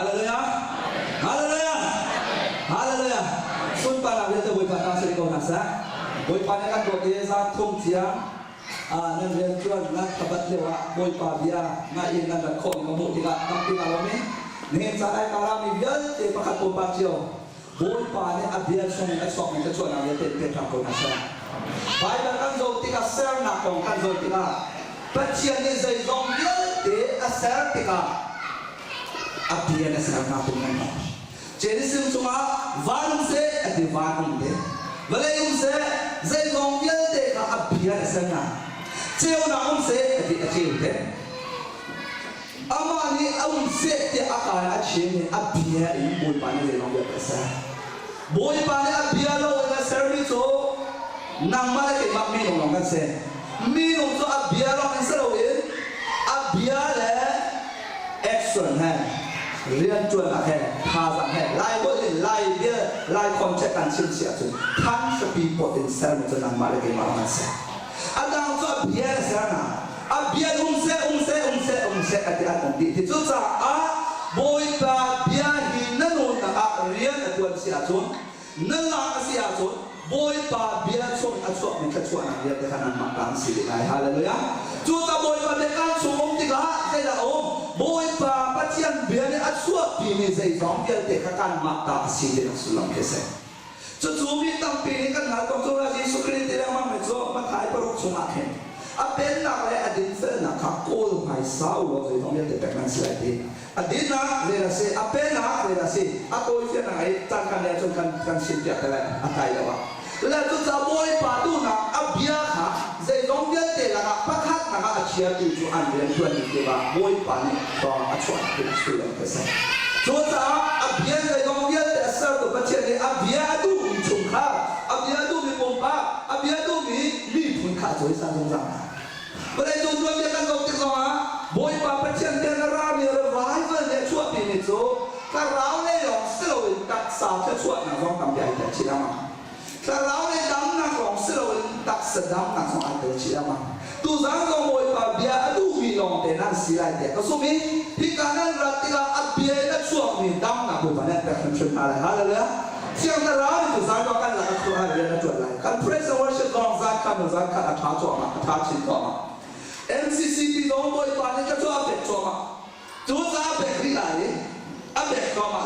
Hallelujah. Hallelujah. Hallelujah. Sun para dia tu buat kata seri kau nasa. Buat pada kan kau dia zat thung tiang. Nan dia tuan nak kabat lewa. Buat pabia ngai nan dah kau ni kamu tidak nampi kalau ni. Ni saya kalau ni biar dia pakai pompa cio. Buat pada biar song esok ni kecuali dia tetap kau nasa. Bible kan zo tiga ser nak kau kan zo tiga. Pacian ni zai zong biar dia ser tiga. Abdian asal nak pun mana? Genesis cuma warung se, ada warung deh. Belai se, zai zongbiel deh ka abdian asal nak. Ceo nak se, ada ceo deh. Ama ni se dia akan aceh ni abdian ini boleh pandai zai zongbiel asal. Boleh pandai abdian lo dengan servis tu, nama lagi mak minum kan se. Minum tu abdian lo asal lo ini, abdian le action hai. เรียนจวนอะแค่ภาษาแค่ไล่บทไล่เดียไล่คอนเซ็ปต์การชื่อเสียจนทั้งสปีพอตินเซลจนนำมาเลยมาแล้วเสียอาจารย์จะเบียร์เสียนะเบียร์เสียอาจารย์ดีที่สุดจะบอยตาเบียร์หินนั่นนู่นนะเรียนตัวเสียจนนั่นละเสียจนบอยตาเบียร์ชงอัศวมันจะชวนเรียนแต่ขนาดมาการสิ่งใดฮาเลลูยาจุดตาบอยตาเด็กการชงที่ก็ได้ละบอยตาปัจจัยเบียร์เนี่ยอัศวปีนี้ใจสองเดียวเด็กการมาตาสิ่งเดียวสุดลำเกษจุดจูมีตั้งปีนี้กันหาตรงตัวเราสุขรินเดียวมันไม่จบมันถ่ายปรุกชงอะไรเป็นนักเลยอดีตเส้นนักขับโก้ไม่สาวเราใจสองเดียวเด็กกันสลายดีอดีตนักเลยละสิเป็นนักเลยละสิตัวเชี่ยนักไอ้ตั้งกันเนี่ยจนกันสิ่งเดียวกันเลยอะไรแล้ววะแล้วจุดจะบอยปาดูนักเบียร์ค่ะใจสองเดียวเด็กละพักหักนักอาชีพที่จูอันเรียนตัวนี้เกี่ยวกับบอยปานี่ต่ออาชีพที่สุดลำเกษจุดจะเบียร์ใจสองเดียวเด็กเสิร์ฟตัวปัจจัยเนี่ยเบียร์ดูมีชุมค่าเบียร์ดูมีpompaเบียร์ดูมีคุณค่าสวยสร้างสรรค์เมื่อไรจุดรวมเดียวกันก็ติดต่อบอยปาปัจจัยเดียวกันรามีอะไรไว้เพื่อเนี่ยช่วยปีนี้โซ่ถ้าเราเนี่ยลองสโลว์ตัดสาวจะช่วยนะร้องทำใหญ่แต่ชิลามาถ้าเราเนี่ยดำนักลองสโลว์ตัดสะดำนักสองอันแต่ชิลามาตัวสังก็บอยปาเบียร์ดูมีลองแต่นั่นสิไรแต่ก็สมัยที่การนั้นรัติกาเบียร์นั่นช่วยมีดำนักบอยปาเนี่ยแต่คนชนอะไรฮะเลยเชื่อแต่เราเนี่ยตัวสังก็กันหลักตัวอะไรนั่นตัวอะไรกัน praise and worship ลองสังกันอัฐาจ่อมาอัฐาชินต่อมา MCC ที่น้องบอยปาเนี่ยก็ช่วยเป็ดจ่อมาตัวสังเป็ดที่ไหนเป็ดจ่อมา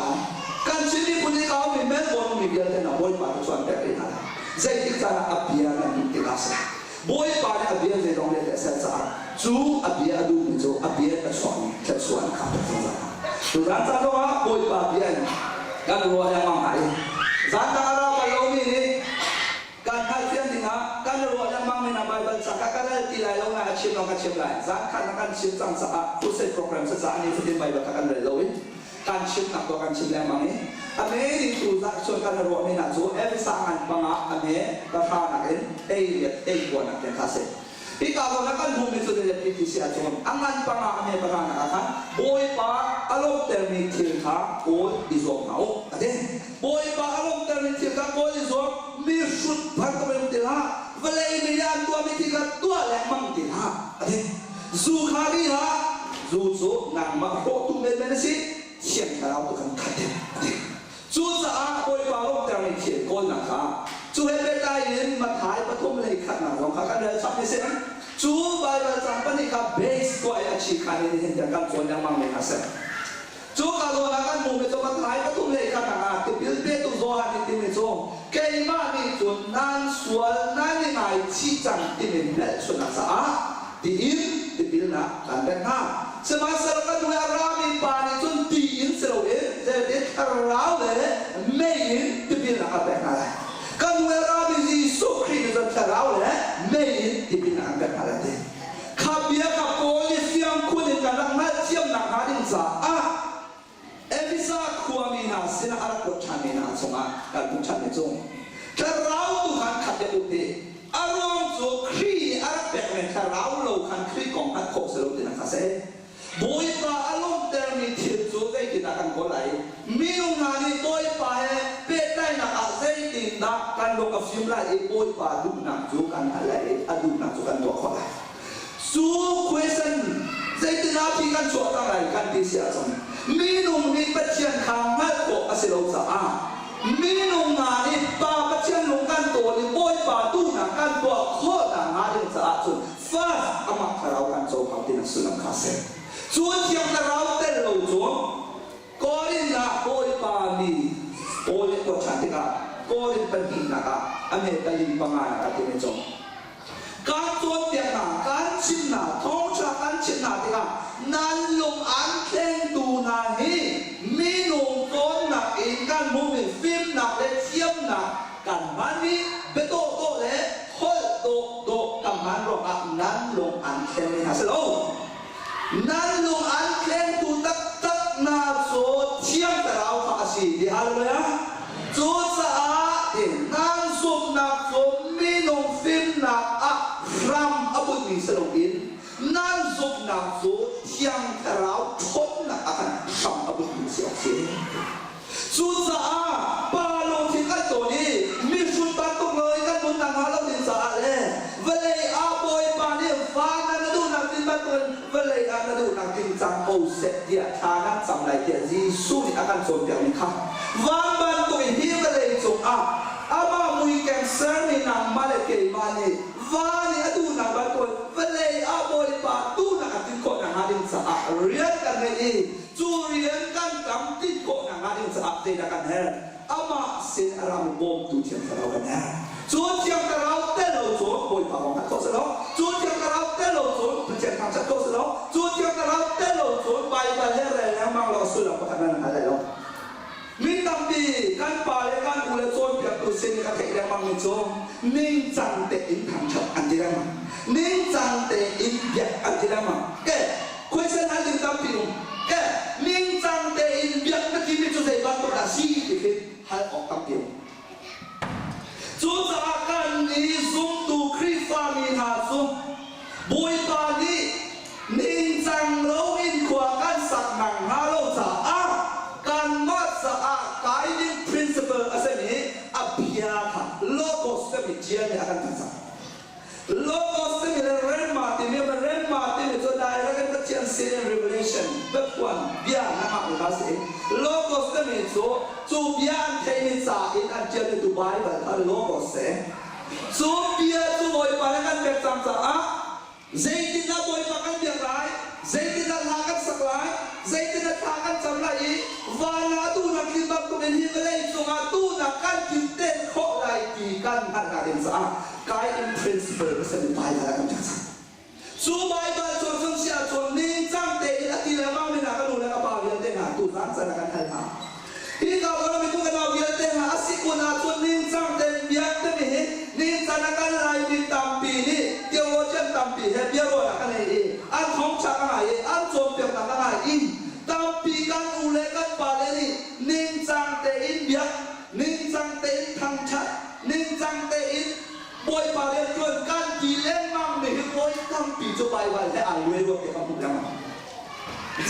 กันชิ้นนี้คนที่เขามีแม่บอลมีเบียร์แต่หน้าบอยปาช่วยเป็ดที่ไหนใจที่จะรับเบียร์นั่นที่ลาสบอยปาเนี่ยเบียร์ในโรงเรียนแต่เสร็จสักจูเบียร์ดูมิจูเบียร์แต่ส่วนขับไปทั้งวันตัวสังก็ว่าบอยปาเบียร์กันรัวยังมั่งไหนสังการเราไปโยมีนี่การทัศน์เสียงนี่นะการรัวยังมั่งไม่นำไปบรรสักการได้ตีไหลลงมาชิมลงกันชิมไหลสังการการชิมสังสะผู้เสพโปรแกรมศึกษานี่ที่ไปบรรกันเลยเลยการชิมหนักตัวการชิมแรงมั่งนี่อันนี้ที่ตัวสักส่วนการรัวนี่นะจูสร้างอันปังอันนี้ราคาหนักเองกว่านักเรียนคาเซ่ที่กล่าวนั้นกันดูมิสุดเลยที่เสียจนอันนั้นปังอันนี้ปังนะครับบอยปาอารมณ์เต็มที่ขาโอ้ดิโซเขาอันนี้บอยปาอารมณ์เต็มที่ขาโอ้ดิโซมีสุดพันก็เป็นที่ละเวลามีอันตัวมีที่ขาตัวแหลมมั่งที่ละอันนี้ซูขาดีละซูนางมาโคตุ้มเป็นสิเชี่ยงเราตัวกันขัดเด็ดซูจะบอยปาอารมณ์เต็มที่โกนนะคะจูเฮเบตายินมาถ่ายปฐมเลยขัดหนังของข้ากันเลยสับนี่เสียงจูไบเบิลจังปนิกาเบสก็ไอ้อาชีพการนี่เห็นจากการส่วนยังมั่งไม่น่าเสียจูกาโดนักันมุมเป็นตัวมาถ่ายปฐมเลยขัดหนังที่บิลเบตุโซฮันนี่ที่ไม่โซเกี่ยมานี่จนนั้นส่วนนั้นยังไงชี้จังที่ไม่เล่ส่วนนั้นซะที่อินที่บิลนะการเดินหน้าสมัยสารกันด้วยรามีปานี่จนที่อินเสร็จเลยจะเด็ดเราเลยไม่อินที่บิลนะการเดินหน้ากันเวลาบิจิสุขีจะจะเราเลยไม่ที่เป็นอันเป็นอะไรเด็กขับเบียกับโกลิเซียมคุณกันนักมาเชี่ยมนักหาดินซาเอวิซาขวามีนาสินะอารักษ์ชามีนาสมาการพูดชัดในจงถ้าเราตุขันขัดเดือดอารมณ์สุขีอารักษ์แบบนี้ถ้าเราโลขันขีของขัดโคสรุปที่นักเสดบอยปาอารมณ์เต็มมีเทียบจูได้กินกันคนไหนมีองค์งานนี้บอยปาเป็ดได้นักอาเซียนดินดักกันลงกับฟิล์มไล่บอยปาดูหนักจูกันอะไรดูหนักจูกันตัวคนไหนสู้ question ใจตินาพี่กันชัวร์ตั้งไรกันที่เสียจง minung ni pathian khang mal ko asilo sa a minung nga ni pa pathian lung kan to ni boy pa tu na kan to kho na nga din sa a chun fast amak karau kan so ka tin sulam khase chuan thiam karau tel lo chu ko rin na boy pa ni boy ko chantika ko rin pan hi na ka ame kalim panga ka tin chong kan chuan tiang na kan chin na thong cha kan chin na tika nan lung an thleng tu na hi minung kon na in kan moving film na le thiam na kan mani beto to le hol do kan man ro ka nan lung an thleng ni haselo nan lung an thleng tu tak tak na so thiam tarau ka asi di hallelujah chu sa a nan sum na so minung film na a ram abut ni selongin nan sum na so thiam tarau thot na akan ram abut ni selongin chu sa a pa lo thi ka to ni mi sun ta to ngoi kan mun na ha lo din sa a le vele a boy pa ni fa na du na tin ba ton vele a na du na tin chang o set dia tha na sam lai dia jisu ni akan som dia ni kha van ban to hi vele chung a ama mui cancer ni na male ke mane vani adu na ba to vele a boy pa tu na tin ko na ha din sa a rian kan ni chu rian kan kam tin ko na ha din sa a te na kan her ama sin aram bom tu thiam tarau kan her chu thiam tarau te lo chu boy pa bong ko sa lo chu thiam tarau te lo chu chen kam sa ko sa lo chu thiam tarau te lo chu bai ba le re na mang lo su la pa kan na ha lo min tam pi kan pa le kan u le chon pyak tu sin ka thei le mang ni chu ning chang te in thang chap an ji ma ning chang te in byak an ji ma ke question hal din tam pi nu ke ning chang te in byak na ki mi chu sei ban to da si ti ke hal ok tam pi chu sa kan ni zum tu kri fa mi ha zum boy pa ni ning chang lo in khwa kan sak nang ha lo sa a kan ma sa a guiding principle asani abia kha logos ka mi chia ni akan tsa logos ka mi ren ma ti mi so direct ka chian sin revelation but one bia na ma ka se logos ka mi so chu bia thei ni sa in an chia ni tu bible ka logos se so bia chu boy pa kan bek sam sa a zaitin na boy pa kan bia rai zaitin na la kan saklai zaitin na tha kan samlai wala tu na klibak tu ben hi belai so nga tu na kan kitten kho lai ti kan han ka den sa kai in principle sa ni pai la kan sa su bible so sung sia so ni chang te ila ti la ma mi na ka lu la ka pa wi te na tu san sa na kan thai ha hi ka ba mi tu ka na wi te na asiku na so ni chang te biak te ni sa na kan lai ni tam pi ni theologian tam pi he bia ro na kan ai an thong cha ka ai an chom pe ka ka ai tam pi kan u le kan pa le ni ning chang te in biak ning chang te in thang chat ning chang te in boy pa le chuan kan ki le mang ni boy tam pi cho bai bai le ai we ro ke kam pu lam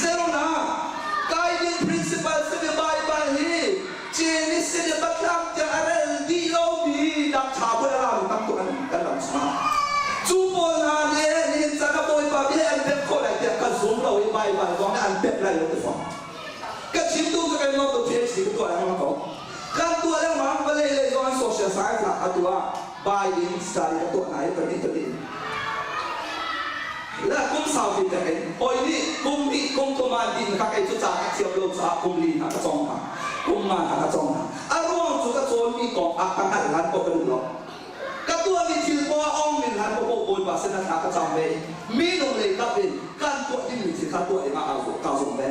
zero na guiding principle se de bai bai hi che ni se de baklam ja arel di lo bi dak cha bu la tam tu kan lam sa chu bo na le ni sa ka boy pa bi an pe ko la te ka zum lo wi bai bai ko na an pe la lo te fo ka chim tu ka no to pe si ko la ma ko kan tu la ma ba le zo an social science la atua bai in study ka to nai pa ni to ni la kum sao ti te oi ni kum to ma din ka kai chu cha ka chiam lo sa kum li na ka chong ha kum ma ka chong ha a ruang chu ka chon mi ko a ka ha lan ko ka lu lo ka tua ni thil po ong min han ko ko boi ba se na ka chang ve mi no le ka bin kan to ni mi chi ka to e ma a zo ka zo ve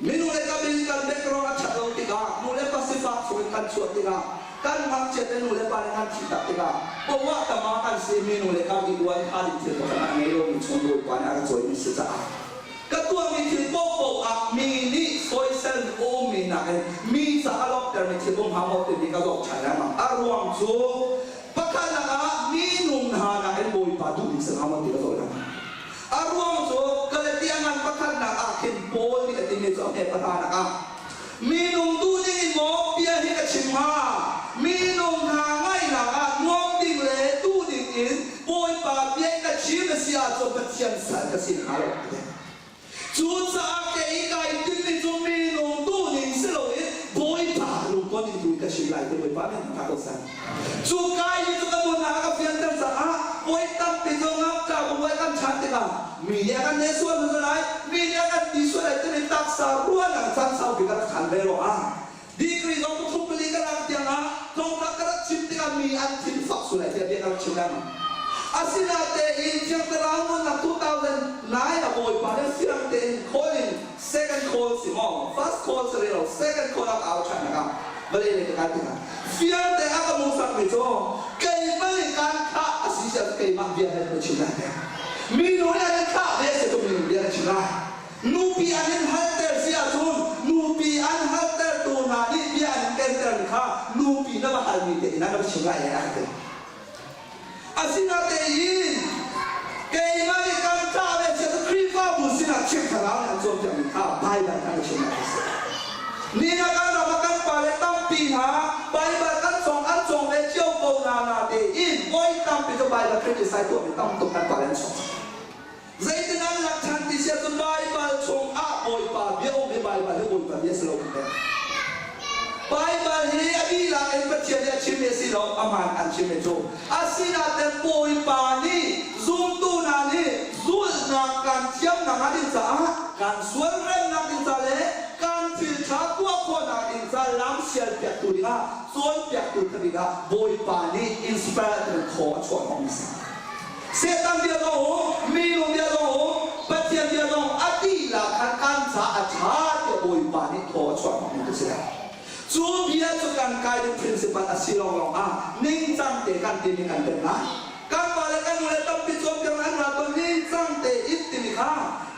mi no le ka bin kan be kro a cha lo ti ga no le pa se fa so kan chu ti ga kan mang che te no le pa le kan chi ta ti ga ko wa ta ma kan se mi no le ka bi wan ha di thil ko na ne lo mi chon lo pa na ka choi ni se cha ka tua mi thil po po a mi ni soi sen o mi na mi sa a lok ter mi thil bom ha mo ti ka zo cha na ma a ruang chu pakala ka mi nung na na en boy pa du ni sa ha mo ti ka zo na arwang so kalatiangan pakal na akin pol ni atin so e patana ka minung tu ding mo pia hi ka chimha minung na ngai na ka ngom ding le tu ding in boy pa pia ka chim sia so pathian sa ka sin halo chu sa ke i kai บ้านเนี่ยทักก็สั่งจูกายยิ่งตัวมันหากับเพียงแต่สะอาดโอยตั้งติดงับจากโอยกันชันติกันมีเดียกันในส่วนสุดท้ายมีเดียกันที่ส่วนไหนจะเป็นตักสาร้วนหลังสั้นเศร้าพิการขันเบโรอาดีกรีต้องทุบลีกันหลังเตียงอ่ะต้องรักกันชิมติกันมีอันทิ้งฝักส่วนไหนจะเบียกันชิมกันอาศินาเตอินเชียงตะลามุนหลัง2009 โอยปานเสียงเตอิน calling second call สิมอง first call สิเรา second call เอาชันนะครับไม่ได้เลยกันที่นั่นเสียงเตะก็มุ่งสักไม่จบเกี่ยไม่การฆ่าอาศิเชียงเกี่ยมันเบียร์ให้เราชิมได้มีหนูเนี่ยฆ่าเบียร์เสร็จก็มีเบียร์ชิมได้นูปีอันนี้ฮัลเตอร์เสียจุนนูปีอันฮัลเตอร์ตัวนาดีเบียร์อันเกนเตอร์ฆ่านูปีนั่นว่าฮัลมีเตอินนั่นว่าชิมได้ยังไงอาศินาเตอินเกี่ยไม่การฆ่าเบียร์เสร็จครีฟ้าบุษนาเช็คขนาดนั้นจนจะมีฆ่าไปได้ทั้งชิมได้นี่นะการเราการปาเลตั้งปีหาไปแบบกันสองอันสองเวเชียวโบนาเตอินโอยตั้งปีจะไปแบบคริสต์ไซตัวเป็นตั้งตกกันปาเลนสองใจที่นั่นหลักฐานที่เสียจนไปแบบชงอาโอยปาเบี้ยโอ้ไม่ไปแบบให้โอยปาเบี้ยสโลกันเลยไปแบบเฮียดีหลังเอ็นปัจเจียชิมเมสิเราอามันอันชิมเมโจอาศินาเตโอยปานี่ซูมตูนานี่ซูลนักการเชื่อมนักดินสาการสวนเร่งนักดินสาเล่การถือชักตัวคนนักดินสาล้ำเสียเปียกตุลิกาส่วนเปียกตุลิกาโอยปานี่อินสปิเรชันขอชวนของมิสเสียตังเดียวก็โหมีลงเดียวก็โหปัจเจียนเดียวก็อดีตละการสาอาชาติโอยปานี่ขอชวนของมิสจูเบียจุกันกายเป็น principle อาศิลองนิ่งจังเตกันตีมีกันเป็นนะการบริการmulai tapiจูเบียนั้นเราต้องนิ่งจังเตอิติมิค่ะ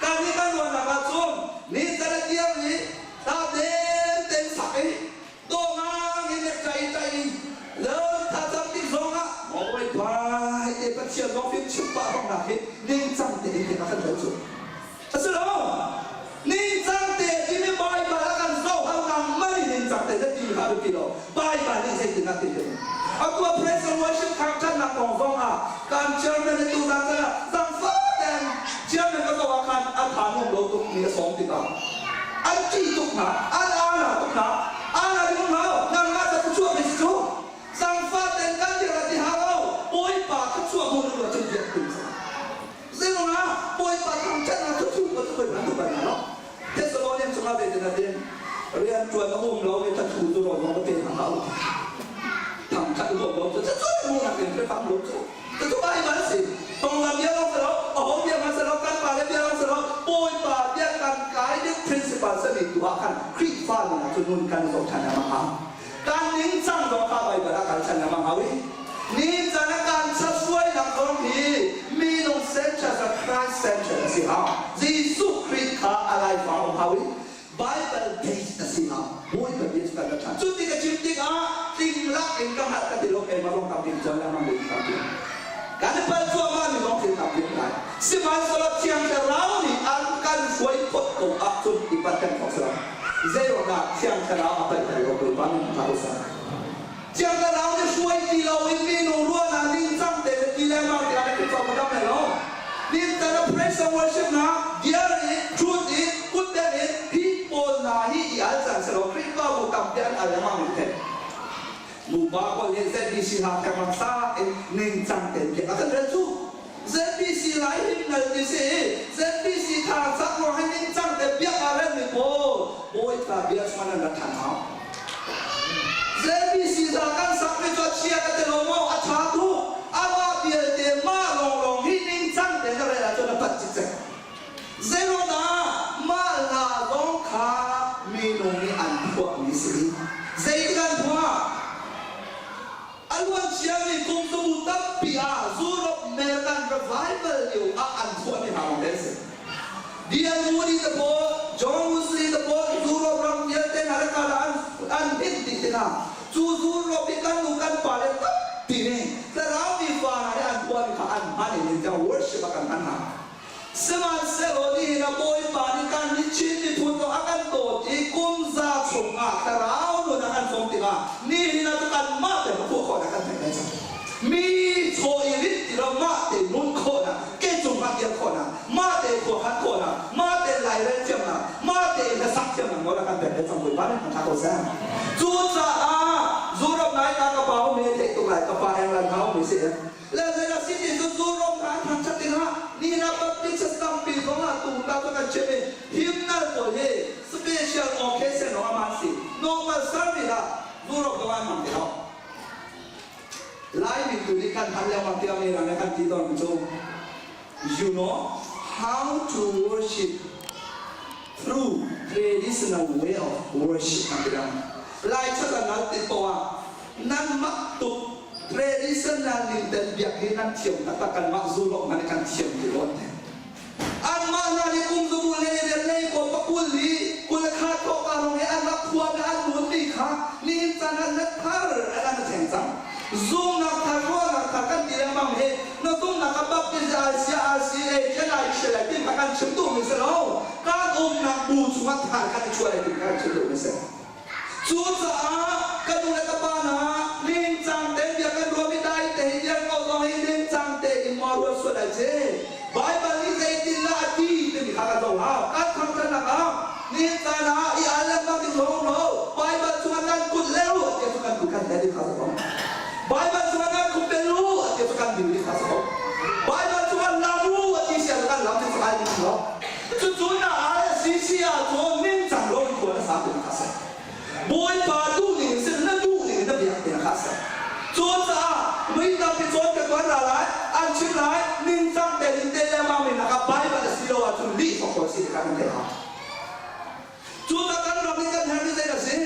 การนี้กันวันนั้นจูนิ่งจังเดียวนี้ตาเด่นเต็มสักตัวงานเห็นใจเลิศถ้าจำติดสองอ่ะโอ้ยไปเด็กเชียร์น้องฟิชชุบปากของนักนิ่งจังเตอิติมิค่ะจูอาศิลองนิ่งจังเตที่ไม่บายบายกันโซ่เอาหนังไม่นิ่งจังเตจะตีหาดูกี่โลบายบายนี่ใช่ถึงนักตีเลยเอาตัว praise and worship ทางท่านนักของฟังอ่ะการเชื่อมันในตัวนั้นนะสังฟ้าแดงเชื่อมันก็ต้องอาคารอาคารของเราตรงนี้สองติดต่ออันที่ตุกหนาอันอาณาตุกหนาอาณาที่ของเรานางมาจะช่วยไปสิโจสังฟ้าแดงกันที่เราที่หาเราป่วยปากช่วยคนเราจนเจ็บปวดเรื่องนะป่วยปากทางท่านนักช่วยก็จะเป็นนั้นทุกอย่างเนาะเทศโลเนี่ยสมาเป็นนาเดียนเรียนจวนอุ้มเราเป็นท่านถูตัวเราของประเทศของเราทำขัดหลวมจะช่วยมูนักเรียนไปฟังหลวมจะช่วยมันสิตรงลำเยอะเราเสร็จแล้วโอ้โหเบียร์มันเสร็จแล้วกันป่าเบียร์เราเสร็จแล้วป่วยป่าเบียร์กันกายด้วย principle สนิทตัวกันคลิกฟ้าเนี่ยจนนุ่นกันสองชั้นนะมั้งการนิ่งจังตัวข้าไปแบบการชั้นนะมั้งเอาวินิ่งจังการช่วยนักร้องที่มีลงเซนเชอร์สักครั้งเซนเชอร์สิฮะจีสุคริสข้าอะไรฟังเอาวิBible based สิฮะป่วยแบบนี้สุดกันชั้นจุดที่กระชิบที่อ่ะสิ่งลักเองก็หัดกันที่โลกเองมาลงกับดิ่งจนแล้วมันดิ่งกับดิ่งการที่เป็นตัวมันมีลงสิ่งกับดิ่งได้สิมันสลับเชียงแต่เรานี่อันกันช่วยพดตัวอักจุดที่ปัจจัยของสลับเซโรนะเชียงแต่เราเอาไปแต่เราไปบ้านมันทำอะไรเชียงแต่เราจะช่วยที่เราไม่มีหนูรู้นะนิ่งจังแต่ที่แล้วมาที่อะไรที่ฟังมันทำอะไรเรานิ่งแต่เรา praise and worship นะ hear it truth it put that in people นะที่อันสั่งสลบคริสต์ว่าบุตรเดียนอะไรมาหมดเลยมูบาก็เรียน ZBC หาแค่มันซานิ่งจังแต่เด็กอาจารย์จู ZBC ไลฟ์นั่นดิสิ ZBC ทางสักวันให้นิ่งจังแต่เบียร์อะไรไม่พอโอ้ยตาเบียร์มันนั่นทันเอา ZBC ทางการสักไม่จอดเชียร์กันแต่เราโม่อาชาตุอาว่าเบียร์เดมาลงที่นิ่งจังแต่อะไรล่ะจนปัจจิตเจเซโรนามาลาลงขามีนงอันพวกมิสลีเซกันพวกอันวันเชียงนี่คงจะมุตับปีอาซูรบเมกันรีไวเบิลอยู่อันพวกนี่หาวันเดสเดียนมูดีตะโพจอห์นมุสลีตะโพซูรบรังเยเตนอะไรกันอันฮิตติดนะซูรบบิกันนุกันปาเลตับปีนี่แต่เรามีฟ้าอะไรอันพวกนี่ขาอันมันนี่จะ worship กันนั่นนะสมัยเซโรดีนะโอยปานิการนิชินนิพุนโตอากันโตอีกุมซาสุงอาแต่เราโดนอากันสงติกานี่นะทุกการมาแต่พวกคนอากันแต่งได้จังมีโชยริตที่เรามาแต่นุ่นคนนะเกจุงมาเกี่ยวคนนะมาแต่ขวานคนนะมาแต่ไหลเรื่องเจ้านะมาแต่เรื่องสักเจ้านะเราอากันแต่งได้จังโอยปานิการทำตัวแซ่จูจ้าจูรบไหน เป๋าเมเทตุกไหลกระเป๋าแองลันเขาไม่เสียแล้วในรัสซีนี่จู่ๆร่มการทางชัดเจนฮะนี่นะบัพติสต์ตัมปีของเราตุ้งตาตัวกันเชื่อฮิมนาตัวเฮสเปเชียลโอเคชั่นของมันสิ normal service ละจู่ๆก็วันมันเดียวไลฟ์ดูดิกันทันแล้วมันเที่ยวมีอะไรกันที่ตอนนี้ you know how to worship through traditional way of worship กันไปแล้วไลฟ์ชักกันนัดติดตัวนั่นมักตุก traditional นี่แต่เบียกให้นั่นเที่ยวนักกันมักจู่ๆมันกันเที่ยวที่รถอันมานาลิกุมซูบุเลเดลเล่ก็ปะกุลีกุลขาโตกาโรงอันนักทัวร์อันบุญดีค่ะนี่จันนักพาร์อันนั้นเสียงจังซูมนักทารวนักทากันดีแล้วมั่งเห็นนักซูมนักบัพติศอาเซียแค่ไหนเฉลี่ยที่พักันชิมตัวมิสลาการนักบูชวัดทากันช่วยที่พักันชิมตัวมิสลาจูจ้ากันดูแลกับบ้านนะลิงจังเต็มยังกันรวมไม่ได้แต่ยังเอาต้องให้ลิงจังเต็มมารัวสุดเลยเจ้ไบเบิลนี่ใจดีละที่ที่มีข้ากันตัวเราการทำกันนะครับนี่ตาหน้าอีอัลเลมมาที่สองเราไบเบิลชวนกันกุดเลี้ยวเจ้าสุกันกุดกันได้ที่ข้าสักคนไบเบิลชวนกันคุปเปลูเจ้าสุกันดีที่ข้าสักคนไบเบิลชวนลามูที่เสียสุกันลาที่สุกันดีที่เราจู่ๆนะอะไรสิอาตัวนิ่งจังลงคนละสามที่ข้าสักบอยปาดูนี่สิ่งนั้นดูนี่นั่นเป็นที่ข้าสักจู่จ้าไม่ต้องไปจนกับตัวอะไรอันชิบไรนิ่งจังแต่ลินเดลมาไม่นะครับไบเบิลสิโลว่าจุดลีของคนสิกันไม่ได้จู่จ้ากันเราไม่กันแทนที่จะเสีย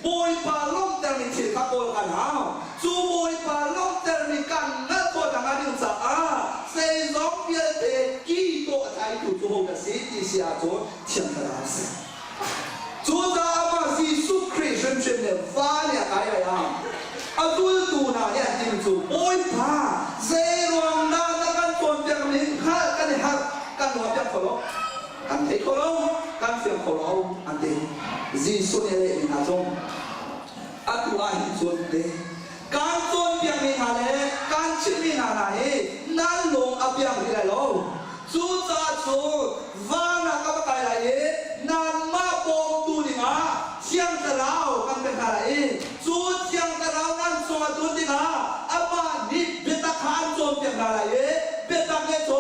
บอยปาล้มแต่ไม่เชื่อข้าโกลกันหาจู่บอยปาล้มแต่ไม่กันนั่นตัวต่างกันอยู่จ้าเซซองเปียเตกี่ตัวไทยจู่จู่กับสิที่เสียจู่เทียมกันแล้วสิจู่จ้ามาสิสุคริสต์เช่นเนี่ยฟ้าเนี่ยใครอย่างอาตุลตูน่ะเนี่ยจริงจู่โอ้ยป้าเซรวงนาตะกันตัวเปียกมินข้ากันหักกันหัวเปียกขลุ่มกันเทขลุ่มกันเฟียขลุ่มอันเดียจีสุเนี่ยเลยมินาจงอาตุอาหิส่วนเดการตัวเปียกมินาเลยการชิมินาหน่ายนั่นลงอาเปียกมินาโลจู่จ้าจู่วานากับใครเลยนั่นมาปองตูนี่มาเชียงตะลาวกันเป็นอะไรจู่เชียงตะลาวนั่นสวัสดีที่นะอามาดิเบตาขานโจมเป็นอะไรเบตาเกโจ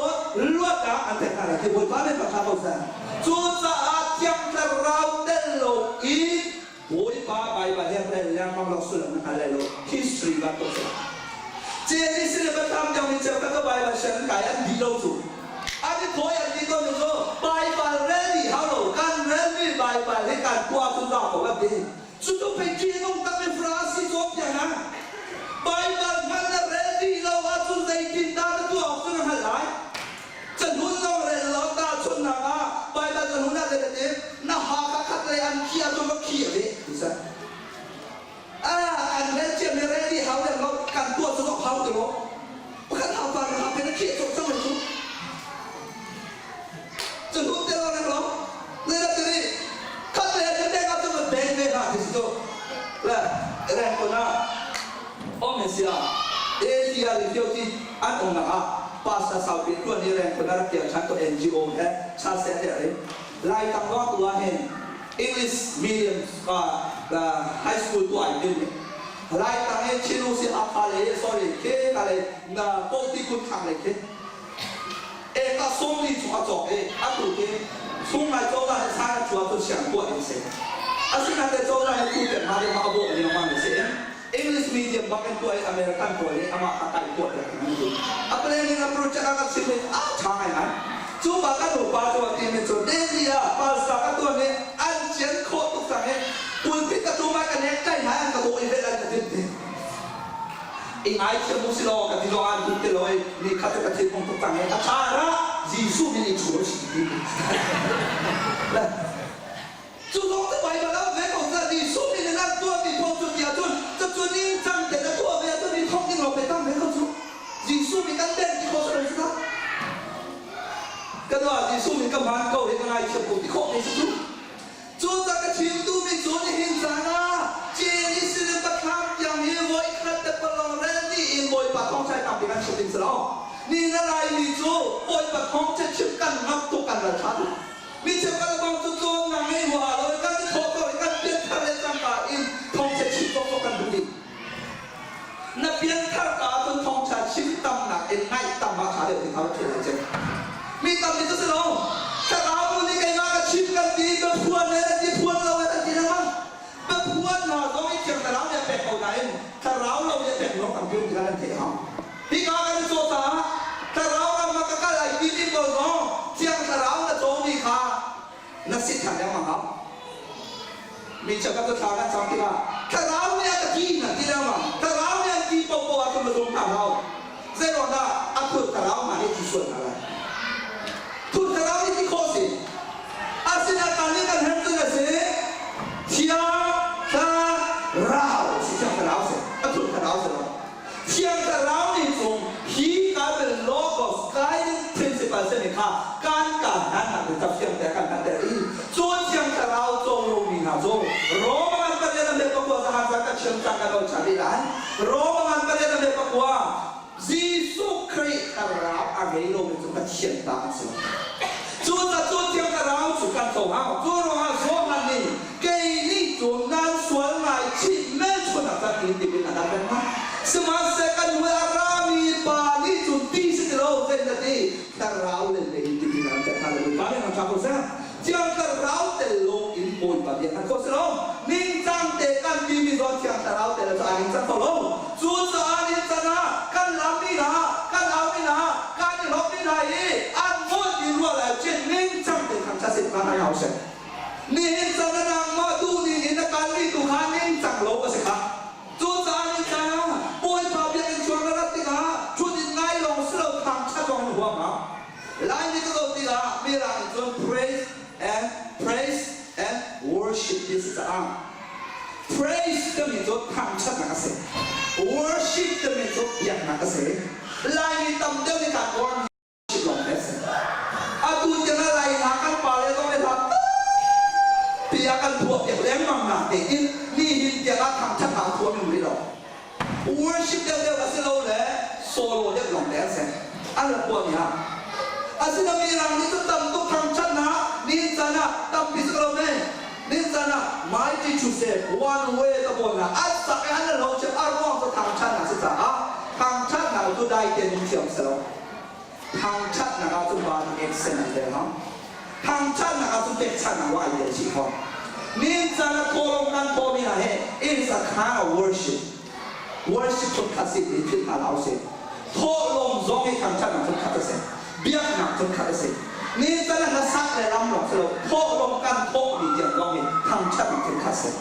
ลวดนะอันเป็นอะไรที่บนบ้านเป็นประชาชนจู่จ้าเชียงตะลาวเดินลงอีโอ้ยป้าไปบ้านเรียนเรียนมาเราสุดมันอะไรโล history บ้านตัวเองเจนี่สิเราทำยังมีเจ้าก็ไปบ้านฉันกายอันดีเราสุดอันนี้ถอยอันนี้ก็ไม่รู้ไปบ้านเรดี้ฮัลโหลกันเรดี้ไปบ้านให้การกวาดสุดยอดของแบบนี้สุดท้ายที่น้องตั้งเป็นฟราสิจบอย่างนั้นไปบ้านมันเรดี้เราอาจุดใจกินตาตัวออกสุดหันหลายฉันหุ่นเราเรียนเราตาชนหนักไปบ้านฉันหุ่นอะไรเนี่ยน่าหาคัดเลยอันขี้ตัวก็ขี้เลยดิฉันอันเรดี้ไม่เรดี้เขาเนี่ยเรากันตัวสุดเขาตัวกันเอาไปเอาไปนั่นขี้จบจังเลยทุกจนหุ่นเดียวกันหรอเลยนะทีนี้ข้าเลยจะได้กับตัวเบนเลยนะที่สุดแล้วแรงคนน่ะโอ้เมสซี่เอเชียรีวิวที่อันองค์น่ะภาษาสาวเป็นตัวนี้แรงคนน่ะเกี่ยวกับตัว NGO แค่ชาเซนเดอร์ไล่ตั้งว่าตัวเห็น English medium high school ตัวไอ้เนี่ยไล่ตั้งให้ชิลูสิอาคาเลย sorry แค่อะไรนะปกติคุณทำอะไรแค่เอกส่งนี่ชัวร์จบอาตุเกส่งมาโจได้ใช้ชัวร์ตัวเสียงตัวเองเสียอาสิ่งนั้นโจได้คู่เดียวมาเรียกมาเอาบอกเรียกมาเสีย English medium บางตัวอเมริกันตัวนี้อามาขัดใจตัวเองอาเป็นยังไงโปรเจกต์การสิ่งนี้ใช่ไหมจูบกันหนูป้าตัวที่มีตัวเดียวภาษาตัวนี้อันเชียนโคตรทุกอย่างคุณพิจารณากันเนี่ยใกล้หายอันกับตัวอีเวนต์อะไรกันที่ไอ้เชื่อมุสลิมกับที่เราอ่านดูเตลอยนี่ข้าจะกระเทียมของทุกต่างเนี่ยอาชาระยิสุมีชั่วสิ่งที่แล้วจุดลงที่ไปมาแล้วแม้ของยิสุมีนั่นตัวมีพงจุดยาจุดจะจุดนี้จังแต่ละตัวเวลาตัวนี้ท้องที่เราไปตั้งแม้เขาจุดยิสุมีกันเด่นที่เขาสร้างสุดละก็ว่ายิสุมีกับมันเขาเห็นอะไรเชื่อผมที่เขาไม่สุดจุดจากกระเทียมตู้มีจุดที่เห็นสาระเจนิสิลปะคำอย่างนี้ไว้ขัดแต่ปลองเรนนี่อินบอยปะท้องใช้ตามที่กันชุดอินสลอนี่นั่นไรมีจูบอยปะท้องจะชุดกันนับตัวกันระชันมีเจ้ากันบางตัวนั่งไม่หัวเลยกันที่โคตรกันเปลี่ยนทะเลสังกัดอินท้องจะชุดตัวกันดูดิ นับเพียงท่ากาจนทองชาชิมตำหนักเอ็นไงตำมาชาเดียวถึงเขาเทียนเจมีตำนี้จะสิลงถ้าเราดูนี่ไงมาก็ชิมกันดีแบบพวนเลยที่พวนเราไว้ทันทีนะมั้งแบบพวนเราต้องไม่เจียงแต่เราเนี่ยเป็ดเอาไหนถ้าเราเนี่ยเป็ดน้องต่างพิมพ์กันเทียมพี่กากันโซตาถ้าเรามากระไรกินที่บนน้องเจียงถ้าเราเนี่ยโจมีค่านักสิทธิ์ทางยังมั้งครับมีเจ้าก็จะทำกันสองที่ว่าถ้าเราเนี่ยจะกินนะที่เรามั้งถ้าเราเนี่ยกินโปโปอาตุมาลงทางเราเจ้าหน้าอัพพุทธเรามาให้ที่ส่วนอะไรทุกเราที่โคสิอาศินาการนี้กันเห็นตัวสิเชียร์เราสิเชียร์เราสิอัพพุทธเราสิเชียร์เรานี่ตรงที่การเป็นโลกอสกายพรินซิปัลเซนิค่ะการนั้นเป็นกับเชียร์แต่การนั้นแต่อีส่วนเชียร์เราตรงลงนี่นะตรงโรมันประเด็นนั้นเป็นปะกัวสหรัฐกับเชียร์กันเราชาลีนั้นโรมันประเด็นนั้นเป็นปะกัวYesus Kristus harap agai lo mencuba cinta asal. Cuba cia karau suka sohau, cuba sohan ni, kini jangan sualai cimel cuna tak ini bina dapat mah. Semasa kan warami pani cuti setelah jadi karau lele ini bina dapat kalau balik macam apa sah? Cia karau telung impoi bagi kan kau selong, nincang tekan kimi zon cia karau telung so nincang tolong, cuba nincang kan lami na, kan lami na, kan lami na ye, anmod di luar aja nincang tekan casit mana yang usah, nincang na madu ni nak kali tu kan nincang lo kasih kah, cuba nincang, boy pabian cuang ratik kah, cuci ngai long selo kang cakong huang kah, lain itu tu tiga, mirang itu praise and worship this time. Praise demi itu kamcat nak kasih, worship demi itu biar nak kasih. Lain tam demi tak orang worship long kasih. Atu jangan lain akan paling tu mereka biarkan buat yang lemah nanti. Ini dia akan kamcat tak buat yang beliau. Worship dia kasih lo le solo dia long kasih. Ada buatnya. Asal mirang itu tam tu kamcat nak. Ni sana tam biskalo me, ni sana mighty to say one way the bona. Asal yang lo cakap arwah tu tangcat nak sesuatu, tangcat nak tu dah iden macam selo, tangcat nak tu bahan excellent deh, tangcat nak tu tekcan nak wajib deh sih. Ni sana tolongkan kami lah it is a kind of worship tu kasih itu kalau sih, tolong zongi tangcat nak tu kasih, biar nak tu kasih. Ni sana nasak le ram lok selo, pok longkan pok di jam longi, tangcat itu kasih.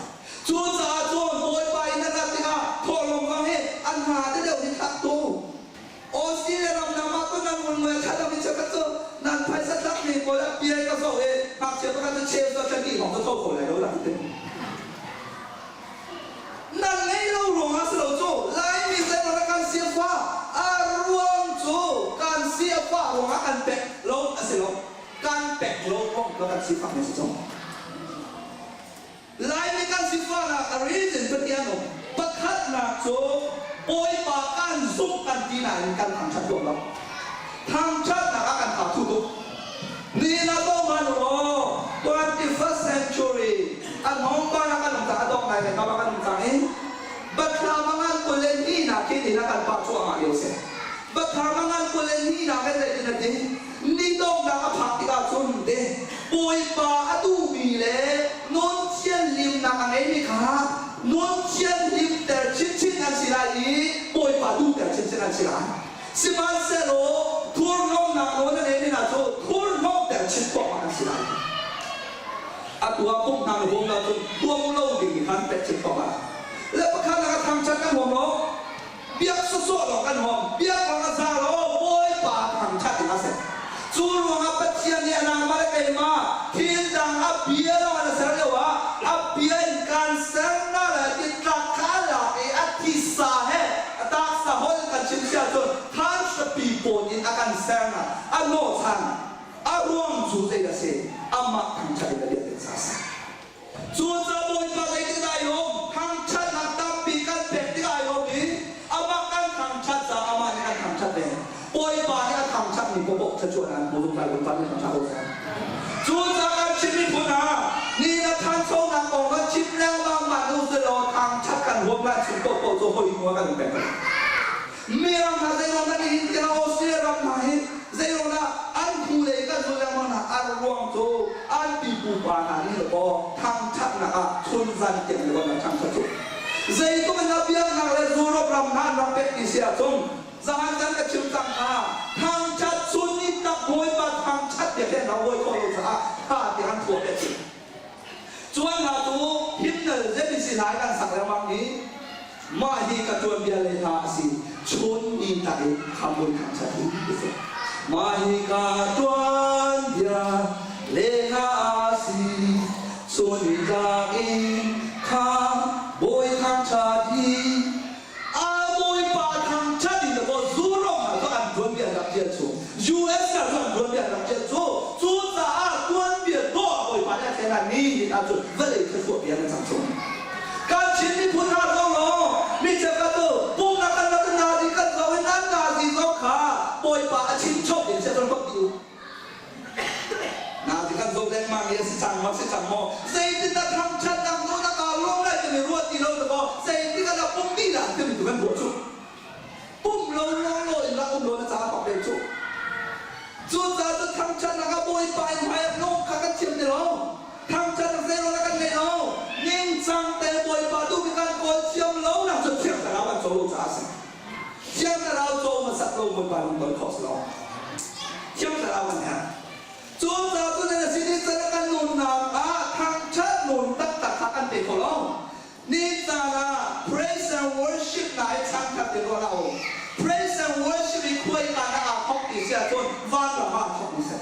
Cuaca cuaca boy bayi nak tiga, pok longkan anha dia di tak tu. Osi le ram nama tu nan mulai cakap bicara tu, nan paisa tak ni boleh biar kau so hak siapa kata chef tu jadi orang tu tahu kau le, orang tu. Nan ni lo rumah selo tu, lain misalnya orang kan siapa, ruang tu kan siapa orang akan tek lo asal kan tek lo orang kan siapa ni sejauh. Lain kan siapa nak reason petiano, bakat nak tu, boy bahkan zoom kan tina kan tangcat dua lo, tangcat nak akan tak tutup. Ni nak tu mana 21st century, anong pa nak kan tak ada orang lain, kau akan mungkin. Berkamangan kulen ni nak kini nak kan baju amat Yosef. Berkamangan kulen ni nak kan jadi nanti. Ni dong nak apa tiga sunde. Boy pa adu bile. Non cian lim nak angin ni kah. Non cian lim tercincin ansilai. Boy pa du tercincin ansilai. Siman selo turnom nak non angin nak tu turnom tercincin ansilai. Atu apung nak hong nak tu tuang lau di kan tercincin ansilai. Lepas kan nak tangcat kan hong lo, biar susuk lo kan hong, biar orang zalo boy pa tangcat di masa. Suruh apa cian ni anak mereka ima, hindang abiar lo ada serlewa, abiar kan serna lagi tak kalah, atisah tak sahol kan cipta tu, kan sepi pun ini akan serna, ano san, aruang suci dasi, amat tangcat di dia sasa. Suci boy pa lagi tayo, tangcat nak tapi kan pek tayo ni, abakan tangcat sa aman kan tangcat deh. Boy pa ni kan tangcat ni bobok sejualan, bulung tayo pan ni tangcat osa. Suci kan cipta pun ni nak tangcat nak orang cipta bang manusia lo tangcat kan hukum lah cipta ก็โจโหยมัวกันเป็นเมียงมาเจโรนันอินเดียออสเตรเลียมาเห็นเจโรนันอันคูเลกันสุดแล้วมันอันรวมโจอันปีปูปานานี่แล้วก็ทางชัดนะชุนจันเตียงเลยวันนั้นทางชัดเจตุกันนับยังนักเลซูรบรำนานรับเป็ดอิเซียจงjangan jangan cium hang cat sunni tak boy bat hang cat dia kan boy kalau sah dia tua betul cuan hatu himnel jadi silahkan saklemang ni mahi katuan biar leha si sunni tak kamu hang cat itu mahi katuan biar leha si sunni tak kam boy hang cat US 那算多变了，这做咋多变多，我把这天呐，你那做为了去做别的长处，感情你不拿走了，你这个都不拿干那个拿的干走，那拿的走卡，我把清楚点些都不丢，拿的干走的嘛也是长么是长么，谁的那汤吃当中那个弄来就没落地了的个，谁的那崩地了就没怎么落住，崩了，那崩了那咋搞得住？จุดจ้าจะทำชันนะครับบอยไปไม่โน้ขัดเทียมเดียวทำชันเซโร่แล้วกันไม่เอายิ่งจังแต่บอยไปดูมีการกดเทียมแล้วนะจะเทียมแต่เราเป็นโจจ้าสิเทียมแต่เราโจมันสักโลมันไปมันโดนขอสโลเทียมแต่เราเนี่ยจุดจ้าตัวนี้สิ่งที่จะกันนุ่นนำทำชันนุ่นตักขัดกันเป็นคนเรานี่จ้านะ praise and worship ไหนช่างขัดเดียวเรา praise and worship มีคุยกันนะเขาติดเสียจนวันละมาเขาติดเสีย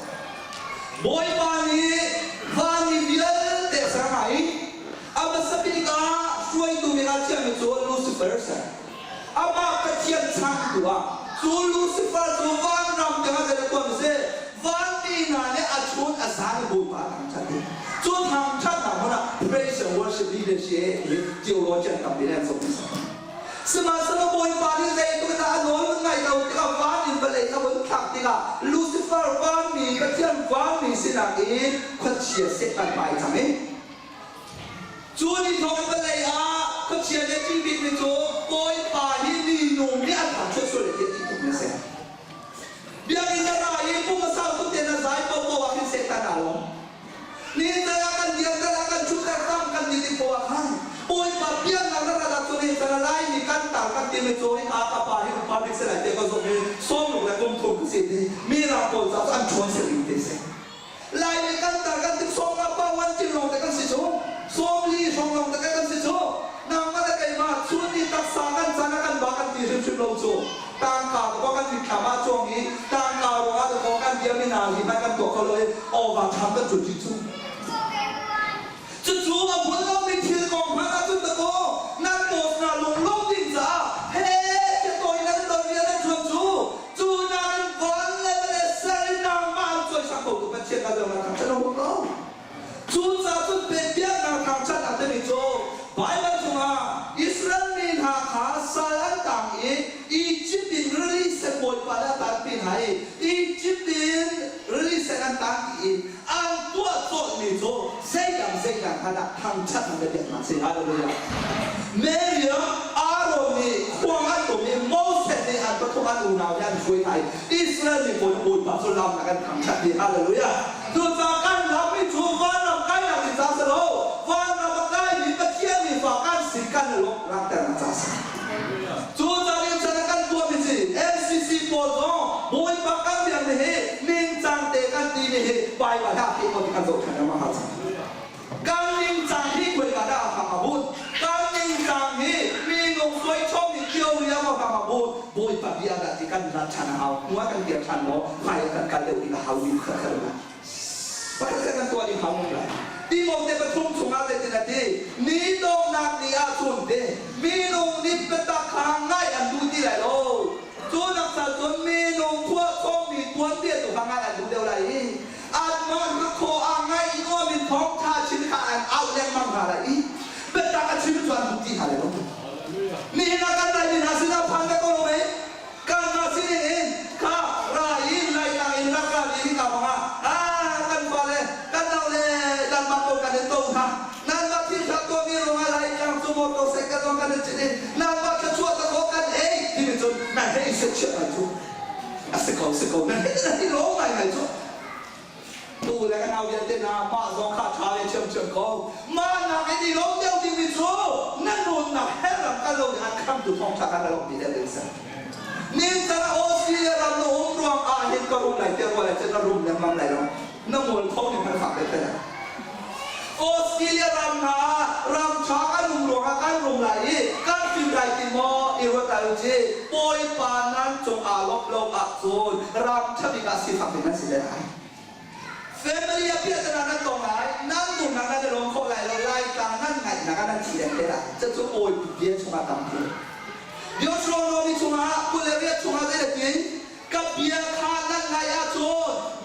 บอยบานีเบียร์เตะสหายอามาสปิกาช่วยดูมีการเชื่อมโจลูซิเฟอร์เสียอามาเชื่อมช่างตัวโจลูซิเฟอร์ตัววันรำเดี๋ยวจะตัวมันเสียวันนี้นะเนี่ยอาชุนอาสาในบอยบาทำชัดดีจนทำชัดหนามันนะ praise and worship leadership เจียวร้อยจันทร์กับเรื่องสมบูรณ์สมาสมาบอยปาที่ใจตัวนั้นโน้นไงเราที่เราฟ้าอินเบลย์เราบนขับที่เราลูซิเฟอร์ฟ้ามีกระเทียมฟ้ามีสินาอีคนเชียร์เสร็จกันไปใช่ไหมจูนี่ทองเบลย์คนเชียร์เนี่ยจริงจริงในจูบอยปาที่นี่นุ่มเนี่ยอันช่วยช่วยเลยที่ถูกเนี่ยเสร็จเบียร์อินเดียอีพวกมาสาวตุเตนะใจโตโตว่าที่เสร็จกันแล้วนี่จะกันเดียร์จะกันชุดแต่ตั้งกันดีที่พวกเขาบอยปาเบียร์นั่งระดับตัวนี้จะไล่มีกันต่างกันที่ไม่โจให้อาตาปาให้กับพาร์ทเสร็จแต่ก็ส่งให้ส่งลงและกลมทุกข์สิ่งที่มีเราโปรดจะอันชวนสิ่งที่เสร็จไล่มีกันต่างกันที่ส่งมาป้าวันจีนลงแต่กันสิโจส่งลีส่งลงแต่กันสิโจนางมาแต่กันมาชุดที่ตักสากันสากันบ้ากันที่ชุดลงโจต่างข่าวก็กันที่ขามาช่วงนี้ต่างข่าวว่าจะบอกกันเดียวไม่นานที่นั่นกันตัวเขาเลยออกมาทำกันจุดที่จุดจู่ๆมาพูดเราไม่ถือกองพระจุดตะโกนั่งโบสถ์น่ะลงลงดิ่งจ้าเฮ้จะตัวนั้นตัวนี้นั่นจู่นั้นวันเลยเลยเสรีนางมาช่วยสังคมตัวเป็นเชื่อกันเรื่องการทำฉันเอาพวกเราจู่จ้าจุดเป็นเบี้ยนางทำฉันอันนี้จู่ไปมาจุงอิสราเอลมีหาขาสลันต่างอียิปต์เป็นรีเซบอยปาราตันเป็นไห้อียิปต์เป็นรีเซนันต่างอันตัวโจนี่จู่เสียงขนาดทำชัดมันเป็นมาเสียอะไรเลยเมียอารมณ์นี่ควงอันตัวนี้โมเสสนี่อันก็ทุกอันอุณาวยันช่วยไทยอิสราเอลนี่คนอุดปะสุลามนักการทำชัดดีอะไรเลยตัวจากการทำให้ชูวันนำใกล้หลังที่จะสโลวันนำใกล้มีตะเคียนมีฝากันสิกันลบรักแต่มาจ้าจูจากนี้จะนักการตัวมิจิ MCC โพสต์บอยปากกันเบียงนี่นินจังเตกันตีนี่ไปว่าได้ที่คนที่กันโดดขันมาหาจังการนินจังที่คุยกันได้ทำมาบุญการนินจังที่มีงงสวยชอบมีเกี่ยวเรียกว่าทำมาบุญบอยปากเบียงได้ที่กันรัชนาเอาหัวกันเกี่ยวชันเนาะไม่กันกันเดี๋ยวนี้เราเอาวิ่งขึ้นกันมาไปกันตัวนี้เขาหมดเลยที่มองเด็กประชุมสุงอะไรที่นั่นที่นี่โดนนักนี่อาชุนเดมีนงนิปตะคางง่ายอันดูที่ไหนโลจูนักสัตว์จนมีนงทั่วท้องมีตัวเตี้ยตัวคางง่ายอันดูเดียวไรอันมันก็โคอ่างง่ายอีกว่ามีท้องชาชิ้นขาอันเอาแรงมั่งอะไรเป็นตากันชิ้นส่วนดูที่อะไรโลนี่นักการได้ยินอาศิลพันธ์ได้ก็รู้ไหมการมาสิเองข้ารายอินไลนางอินรักการอินกับมากันฟ้าเลยกันเอาเลยดันมาตัวกันในตัวท่านั่นมาที่ชักตัวมีรู้อะไรจังสมมติตัวเสกกันตัวกันในจิตนั่น chuyện này chú sẽ có nên hết là cái lỗ này chú tu là cái nào vậy tên nào mà do khát khao để chậm có mà là cái gì lỗ đeo thì bị chú nên luôn là hết là cái lỗ ăn cam từ phong trào cái lỗ bị đeo đến sao nên ta Australia làm nó ôm ruộng hiện có ruộng này tiêu gọi là ruộng nhà mang này đâu nó muốn không thì phải phạt cái này Australia làm chả cái ruộng lại cái phim lại thì mò yêu ta yêu gì bôi pan nan trong lốc rồi làm chắc bị cái gì phạt cái này sẽ đấy family ya pia tana nan tong lai nan tu nan nan long kho lai lai ta nan ngai na ka nan chi de te la cha chu oi bia chunga tam thu yo so no mi chunga ku le ria chunga de ti ka bia kha nan ngai a chu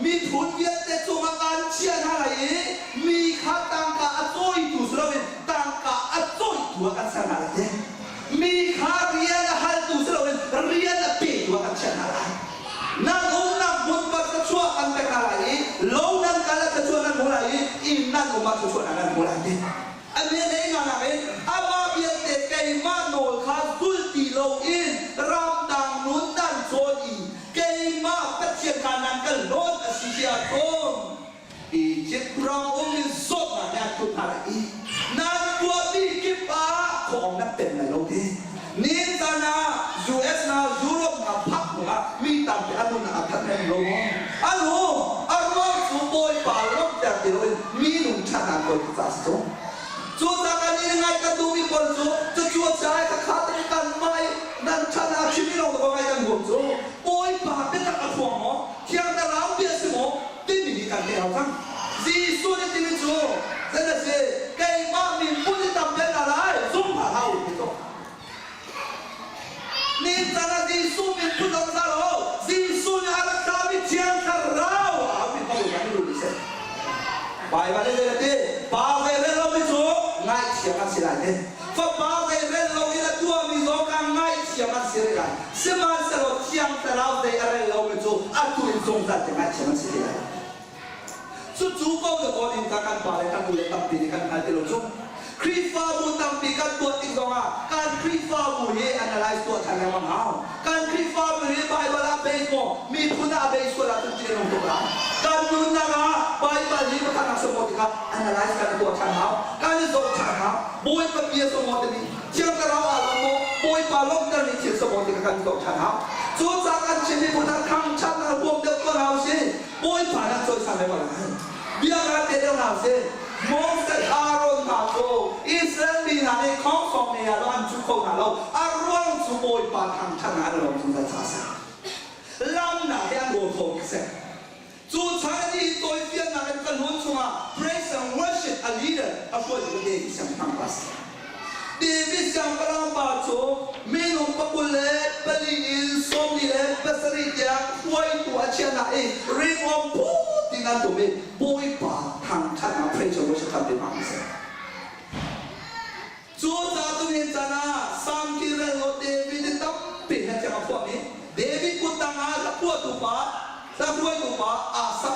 mi phun bia te chunga kan chia na lai mi kha tang ka a choi tu sro wen tang ka a choi tu ka sa na la te mi kha ria na hal tu sro wen ria na pe tu ka cha na la na ong na bun ba ka chua kan te na lai lo nan ka la ka chua nan mo lai in nan o ma chua nan mo lai te a me nei na na me a ma bia te kai ma no kha tul ti lo in ram dang nun dan chon i kai ma ka chien kan nan ka lot a si sia thom i chit ram ong in zot na ya tu ta lai nan tua ti ki pa khong na pen na lo te nin ta na US na Europe na phak na mi tam te anu na athat na lo anu arwa su boy pa lo ta ti lo mi nung cha na ko ta so chu ta ka ni ngai ka tu mi kon so chu chai ka kha te kan mai nan cha na chi mi lo ko ngai kan gom so boy pa te ta ka thuang mo thiang ta lao bia si mo tin ni kan te hao thang ji su ni ti mi chu za na se kai ma min pu ni tam te na lai zum pa hao ti to nên ta là Giêsu mình cũng đồng ra rồi Giêsu nhà là ta bị chiang thar rau mình không được cái điều gì hết bài bài đây là thế ba về lên lâu mới số ngay chiang ăn xí lại thế và ba về lên lâu như là tua mình số càng ngay chiang ăn xí lại xem ăn sẽ lo chiang thar rau đây ở đây lâu mới số ăn tụi mình dùng ra thì ngay chiang ăn xí lại số chú câu được có những ta căn bài căn tụi tập thì căn hai tiêu chung khi pha bu tam pi kan tua ting dong kan khi pha bu ye analyze tua thang yang mang kan khi pha bu ye bible a base mo mi puna base ko la tu ti nong to ka kan nun na ga bible ni ko thang so mo ti ka analyze kan tua thang hao kan ni so thang hao boy pa pia so mo ti chiang ka ra a mo boy pa lok ta ni chi so mo ti ka kan so thang hao chu cha kan chi ni puna khang chan na bom de ko hao si boy pa na choi sa le ba la bia ka te de hao si Moses Aaron thảo số Israel bị là này không sống này là anh chú không nào lâu Aaron chú bồi bà thằng thằng nào đó chúng ta trả sa làm nào để anh ngồi thổ cái gì chú trái đi tôi phiền là cái cần huấn chúng praise and worship a leader ở chỗ này cái gì xem thằng bác David xem cái làm bà chú mình không có bùn lệ bali in sống đi lệ bác sĩ giang quay tua chuyện này ring on bút thìนั่นตัวmình bồi bà thằng thằng nào praise and worship thằng đi mà xem chú ta tôi hiện ra na sam kia là lo David tâm bình là chẳng có phật này David cũng tăng á là phật tụ bà là phật tụ bà asap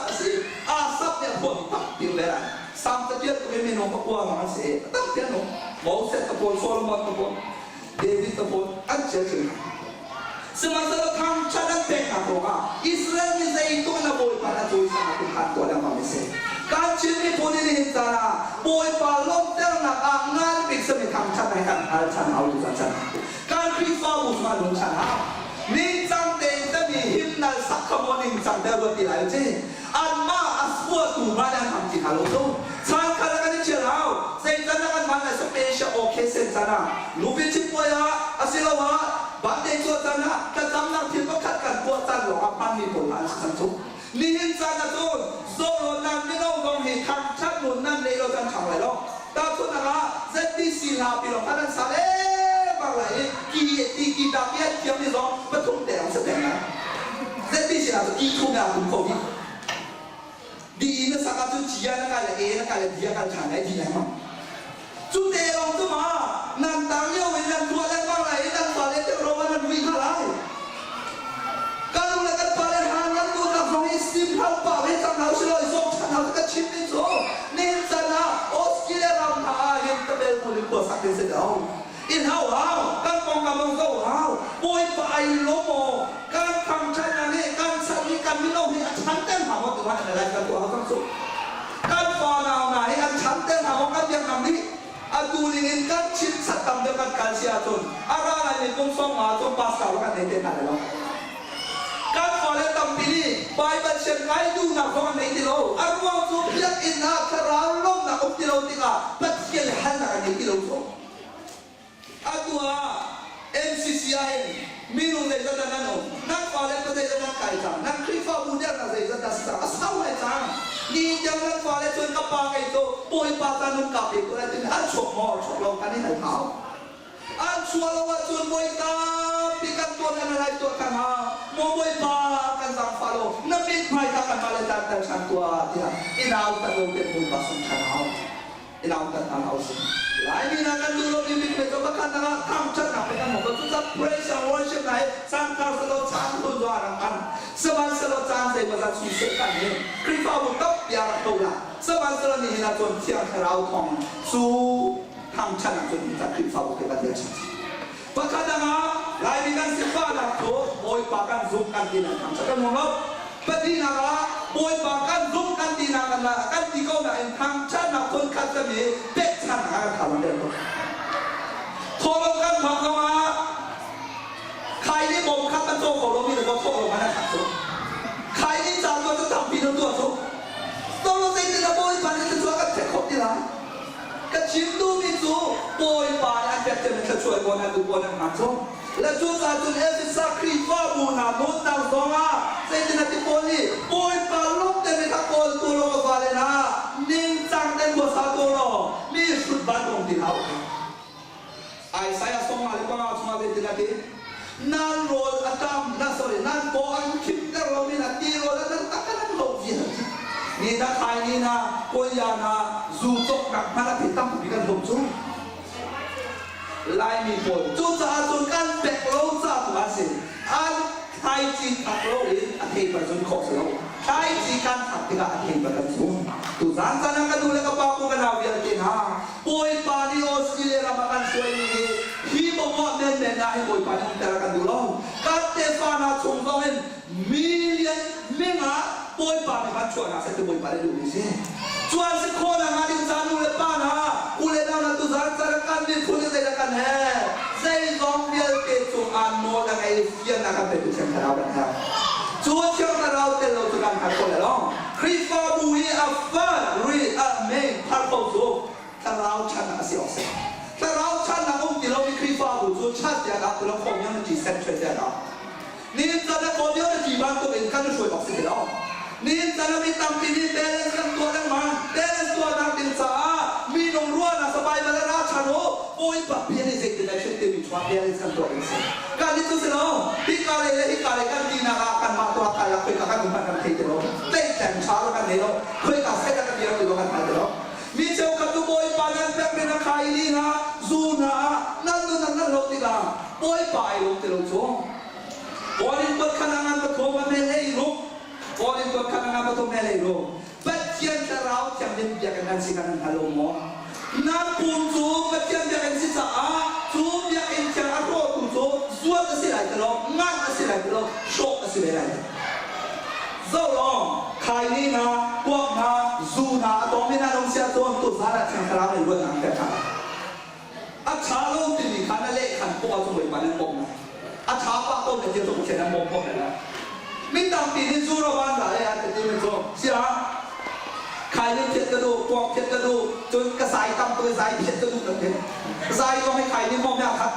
เนี่ยphật tập tiêu lệ này sam ta biết cái mình không có qua mà sẽ tập biết không Moses tập phật Solomon tập phật David tập phật anh chơi chơi semasa tham cha dan tek aku Israel ni zai tu na boy pa na tu sa aku kan tu ada mamese kan chin ni poni ni hintana boy pa lom tel na ngal pik sa mi tham cha na kan al chan au tu sa kan pi fa bu ma lom chan ha ni chang te ta mi him na sak khamon ni chang da ro ti lai che an ma aspo tu ma dan tham ti halo tu chan khala kan chi lao sai tan na kan man na special occasion sana lu bi chi po ya asilawa bạn để cho ta na ta tâm năng thiên có khát cần của ta lo áp ban mi bổn an sản xuất ni hin sa na tu so lo nan ni lo gong hi tham chat nun nan le lo tan chang lai lo ta tu na ga zati si la pi lo ta nan sa le ba lai ki da pia tiam ni zo ba thung de ang sa de na zati si la ki thu na kun ko bi di na sa ka tu chi ya na ka le e na ka le dia ka chan lai di na ma chu de lo tu ma nan tang yo wen nan tua le ba lai nan sa le te ro nan wi ka lai kalau nak kepala hangat tu tak boleh simpan apa, macam hal seloi sok, hal kecil ni sok. Ni sana, oskile ram ha, yang terbel boleh kuasa kesedau. In hau, kan kong kamong kau hau, boy pa ay lomo, ขันเต้นหาของกันยังนำนี้อาดูลิงินกันชิดสัตตำเดียวกันการเสียจนอะไรในกงส่งมาจนภาษาว่ากันในเต้นอะไรหรอการขอเลตัมปีนี้ไปบัญชีไงดูหนักของในที่เราอารมณ์สุภาพอินนาคาราล้มหนักอุติเราติกาปัจเจกหันหนักในที่เราโซ่อาตัว MCCI มีนุ่งในจันทร์นั่นโอ้นักขอเลตัมในจันทร์ไก่จังนักคริฟ้าบุญเดียร์ในจันทร์สักอาสาวไอ้จังนี่ยังนักขอเลตัมกับปากไอ้ตัวป่วยปากตันนุ่งกับไอ้ตัวไอ้ตัวอันชกหม้อชกเรากันนี่ไหนเขาอันชัวร์เราว่าจนป่วยตาพิการตัวนั้นอะไรตัวกันฮะโมป่วยปากันสังฟาโลนับเป็นใครกันมาเลยแต่ฉันตัวที่อินเอาแต่เราเป็นป่วยปาสุนทรเอาอินเอาแต่ทางเอาสิหลายปีนักการดูโลกนี้เป็นตัวประกันนะทำชัดหนักเป็นกันหมดทุกท่าน praise and worship ไหนสร้างการสโลชานตัวตัวอะไรกันสมัยสโลชานใส่ภาษาสุเสกกันเนี่ยคริสต์มาสกับยาตัวละสมัยสโลนี่นะจนเที่ยงเราทองสู้ทำชัดหนักจนจะคริสต์มาสเป็นกันเดียวประกาศนะหลายปีกันสิบวันละตัวโอยปากันซุ่มกันดีนะทำชัดกันหมดแล้วปฏิณาละโอยปากันซุ่มกันดีนะกันละกันที่เขาเนี่ยทำชัดหนักคนคัดจะมีเป็ดชัดหนักทำเดิมโทรกันฟังเข้ามาใครที่บ่มคัดกันโตของเรามีแต่ก็โทรมานะครับใครที่จำตัวจะทำผิดตัวทุกต้องเราติดในโบยปานจะช่วยกันแท็กของที่ร้านกระชิมดูมิจูโบยปานอันเด็ดเด็ดจะช่วยบนนั้นดูบนนั้นมาชมและจุดการจุดเอฟซักครีฟ้าบูนาโนนดังสองอ่ะเซนตินาติโพลีโบยปานลุกเต็มในทักโกนตัวโลกฟ้าเลยนะนิ่งจังเต็มหัวซาตัวเรามีสุดบ้านตรงที่เราไอ้สายส่งมาเลยก็เอาสมาเวทีนาทีนั่นโรลอัตามนั่น sorry นั่นโบอันคิดแต่เราไม่นาทีโรลนั่นตักกันเราเยี่ยมนี่ถ้าใครนี่นะก็ยานะจู่จกหนักมาแล้วผิดตั้งผิดกันลงจู่ไล่มีผลจู่จะจนกันแบกเราจะตัวสิอันใครจีขับเราเองอันที่ประจุขอบเสียใครจีกันขับที่กันอันที่ประจุตุสานsanaกันดูแลกับปากกูกันเอาเยอะจริงฮะป่วยปานิโอสกิเลรามากันสวยนี่ฮีบบอกว่าเดินนะให้ป่วยปานิแต่ละกันดูแล้วกันเตฟานาชงต้องเป็นมิลเลียนมิงะป่วยปานิกันชวนนะเสร็จป่วยปานิดูนี่สิชวนสิคนนะงานที่จานุเลปานะอุเลดาวนะตุสานsanaกันนี่คุณจะได้กันแห่ใจซองเดียวเกิดจงอันโมดังไอ้เยี่ยนนะครับเป็นผู้เชี่ยวชาญเรานะครับชัวร์เชี่ยวชาญเราเตลตุกันขัดคนเลยล่ะคริสฟอร์บูฮีอัฟเฟอร์รีอัลเมนพาร์โพซูถ้าเราชนะเสียเสียถ้าเราชนะองค์ที่เรามีคริสฟอร์บูซูชาติเดียวกับเราคงยังไม่จีเซนเทรเดียวกันนี่จะได้คนเดียวที่บ้านตัวเองกันช่วยออกสิ่งเดียวนี่จะได้มีตั้งปีนี้เบลส์กันตัวนั้นมาเบลส์ตัวนั้นติดสามีนงรัวนะสบายมาแล้วราชาโนโอ้ยปะเพียงเสกติดในชุดเต็มชัวเบลส์กันตัวเองการที่ตัวเสียแล้วที่การเลยกันดีนะกันมาตัวกันแล้วคุยกันมันกันที่เดียวเต้นแต่งช้าแล้วกันเนี่ยคุยกันเสร็จกันเดียวอยู่กันไปเดียวมีเจ้ากับตัวบอยปานันแปเป็นนักขายนี่นะซูนะนั่นโลติกาบอยปายโลติโลโจบอลินกดขนาดนั้นก็โทรมาเมลัยโลบอลินกดขนาดนั้นก็โทรเมลัยโลปัจจัยที่เราจำเป็นอยากกันสิกันฮัลโหลมอนับปุ่มจูปัจจัยอยากกันสิจ้าจูอยากกันจะอะไรปุ่มจูสวดสิไรตลอดงานสิไรตลอดโชคสิไรเจ้าลองใครนี่นะพวกนะจูนะตอนนี้นะลงเสียตัวตุสาระเชิงคราในวันนั้นแต่ค่ะอาชาโลติลิขันนั่นเละขันพวกเอาสมุยปานันปงนะอาชาปะต้นเนี่ยจะถูกเขียนน้ำมงพวกนั้นนะมิตรปีนี้จูเราบ้านอะไรอ่ะแต่ที่มันจูเสียใครนี่เจ็ดกระดูกพวกเจ็ดกระดูกจนกระสายตำตัวสายเจ็ดกระดูกนั่นเองสายต้องให้ใครนี่มองไม่เอาครับ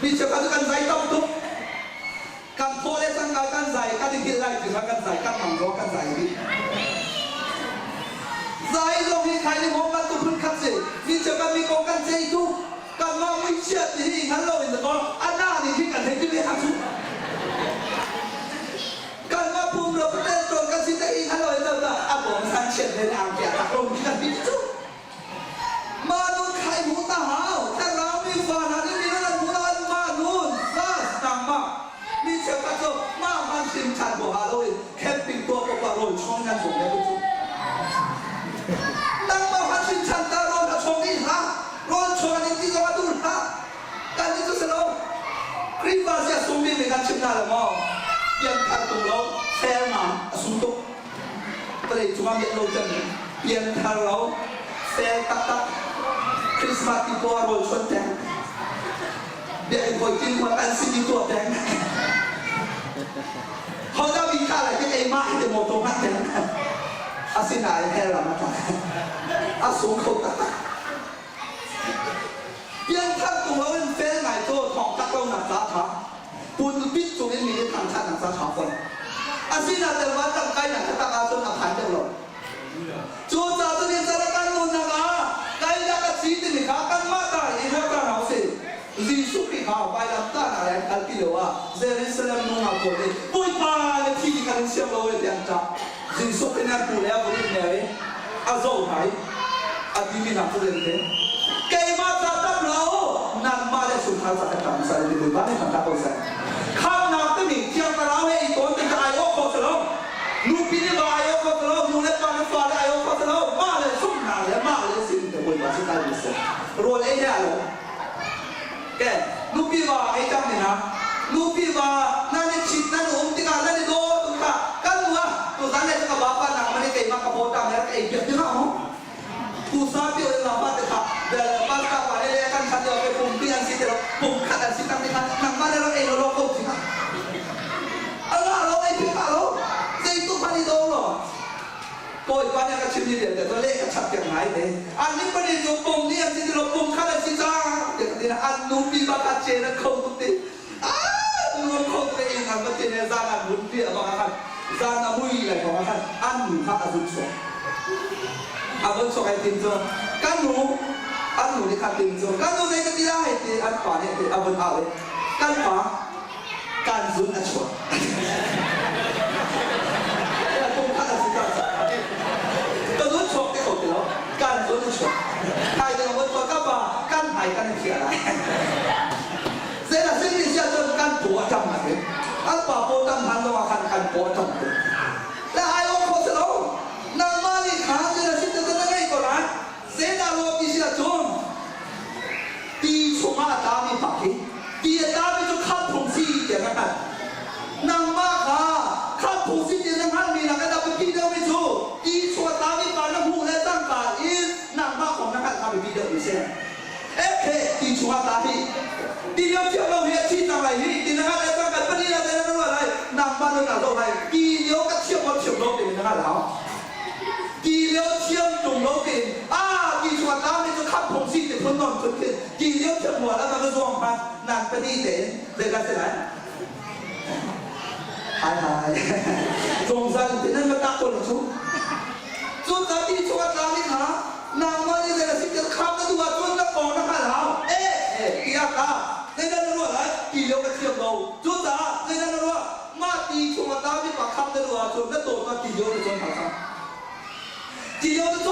มีเชื่อกันกันสายตำทุกกันโทเลสังกัดกันใส่กันที่ไรถึงกันใส่กันหมั่นรอกันใส่ดิใส่ลงให้ใครในมองกันตุกพื้นคัดเสียมีเจ้ากันมีกองกันเสียทุกกันมาไม่เชื่อที่ฮัลโหลอินเตอร์กอนอันน่านี่ที่กันเห็นที่ไม่ฮัทุกกันมาภูมิเราประเทศตรงกันสิแต่อีฮัลโหลอินเตอร์ก็อาบอกสันเชียนในอ่างแก่ตะลงที่กันพิจุมาโดนใครหูตาหาวถ้าเรามีฝันอันนี้มีนั่นหูเรามาโดนน่าสั่งมามีเชื่อกันก็มามันสิมชันบอกฮัลโหลแค่ปิดตัวก็ว่าโรยช่องกันส่งแล้วทุกตั้งมามันสิมชันตาโรยกับช่องนี้ฮะโรยช่องนี้ที่จะมาดูฮะการที่จะสโลคริสต์มาสจะส่งบินในการชิมนาละมั้งยังทันตรงเราแฟร์มาสุดตัวประเดี๋ยวจุ่มเย็นเราจะเปลี่ยนทางเรา เซลตักคริสต์มาสที่ตัวโรยชนแดงเด็กคนกินคนอันซีดีตัวแดงเขาจะมีค่าอะไรที่ไอ้มาให้เดโมโตมาแดงอาศินาแค่ละมาตาอาสูงเขาตักเพียงท่านตัวเป็นเฟนไหนโตทองตักเราหนักสาขาปูนปิดตรงนี้มีทางชาติหนักสาขาคนอาศินาแต่ว่าตั้งใจหนักตักอาจนอาหารเดียวหรอกจูจ่าตัวนี้จะรักกันนู่นนะใครจะกัดซีติมิขากันมาตาอีกว่ากันเอาสิยิสุพิขาไปลำตาอะไรกันที่เดียวว่าเจริญสลามนุ่งเอาคนเลยปุยพาเลยที่กันเสียงเราเลยเดียงจ้ายิสุพินันปูแล้วคนนี้เนี่ยอาโซ่ไทยอาดิมินักตัวเองเนี่ยเกี่ยมาจับจับเรานั่นมาเลยสุดท้ายจะทำสารดีบุญบ้านในทางตะโกนใส่ข้ามน้ำตัวนี้เที่ยงกระเราให้อีกตัวเป็นไอโอโคสโลลูกพี่นี่ว่าไอโอโคสโลลูกเล็กปานฟ้าไอโอโคสโลมาเลยสุ่มหนาเลยมาเลยสิ่งเดียวกันว่าสุดท้ายดิเซ่โรเล่เนี่ยหรอแกลูกพี่ว่าไอ้จังเนี่ยนะลูกพี่ว่านั่นเนี่ยชิดนั่นอุ้มติการนั่นเนี่ยโดนตุ้งค่ะกันหัวตัวนั้นเนี่ยจะกับบ้าป้าหนังมันเนี่ยเกี่ยมากระโปรงดำเนี่ยไอ้เกี่ยที่ห้องผู้สาวที่เราบ้านเด็กค่ะเดี๋ยวบ้านกับว่าเนี่ยกันฉันเดี๋ยวไปปุ่มเปลี่ยนสิเดี๋ยวปุ่มขัดอันสิตั้งที่ค่ะหนังบ้านเราเองเราก็สิค่ะเราไอ้พี่ค่ะเราเจ๊ตุ้งพันธุ์โดนหรอก็อีกวันนี้ก็ชิมดีเดี๋ยวตัวเลขก็ชัดอย่างไรเนี่ยอันนี้ประเด็นอยู่ปุ่มเนี่ยสิเราปุ่มขัดอันสิจ้าเดี๋ยวนี้นะอันนู้นปีบัตรเจนเขาตุ้งตีนู้นเขาตัวเองอันบัตรเจนเนี่ยจานอันบุญเปียบอกกันจานอันบุยอะไรบอกกันอันหนึ่งข้าอันสุดสองอันสุดสองไอ้ติ่งจ้ากันหนูอันหนูนี่ข้าติ่งจ้ากันหนูในก็ที่ได้ที่อันป่าเนี่ยอันบนเอาเลยกันป่ากันสุดอันชัวกันตัวนี้ชัวร์ใครจะมาตัวกับว่ากันหายกันเสียอะไรเสร็จแล้วสิ่งที่เสียจนกันปวดจำมันเลยอันป่าปวดจำมันต้องมากันปวดจำเลยแล้วไอ้โอ้โหเสร็จแล้วนางมาลีขาเสร็จแล้วสิ่งที่จะได้ก่อนนะเสร็จแล้วเราพิจารณาจนตีชงมาตามีปากตีตามีจุดขับผงซีเดี๋ยวกันนางมาขาขับผงซีเดี๋ยวนั่งหันมีนักการเป็นพี่เดียวไม่ชูตีชงตามีปากน้ำหูและตั้งปากนางมาของนักการทำวิดีโออยู่เช่นตีชัวตาที่ตีเลี้ยวเชี่ยวเราเรียกที่ต่างไรที่ตีนักการอะไรต่างกันปฏิญาณอะไรนั่นอะไรนางมาเรื่องอะไรต่อไปตีเลี้ยวก็เชี่ยวก็เชี่ยวเราเป็นนักการเราตีเลี้ยวเชี่ยวจงเราเป็นตีชัวตาไม่จะขับผมซีแต่คนนอนคนเป็นตีเลี้ยวเชี่ยวหัวแล้วมันก็รวมกันนางปฏิเสธเลยกันเสร็จแล้วหายสงสารที่นั่นมาตะโกนชุบจุดที่ชัวตานี่ค่ะนางมาเนี่ยเลยสิจะขับตัวจนจะปองนะคะเราที่อาการในนั้นรู้อะไรตีเลี้ยวก็เทียบเราจุดในนั้นรู้ว่ามาตีชัวตาที่ปากขับได้รู้ว่าจนแล้วตัวก็ตีเลี้ยวจะจนขาดตีเลี้ยวจะจ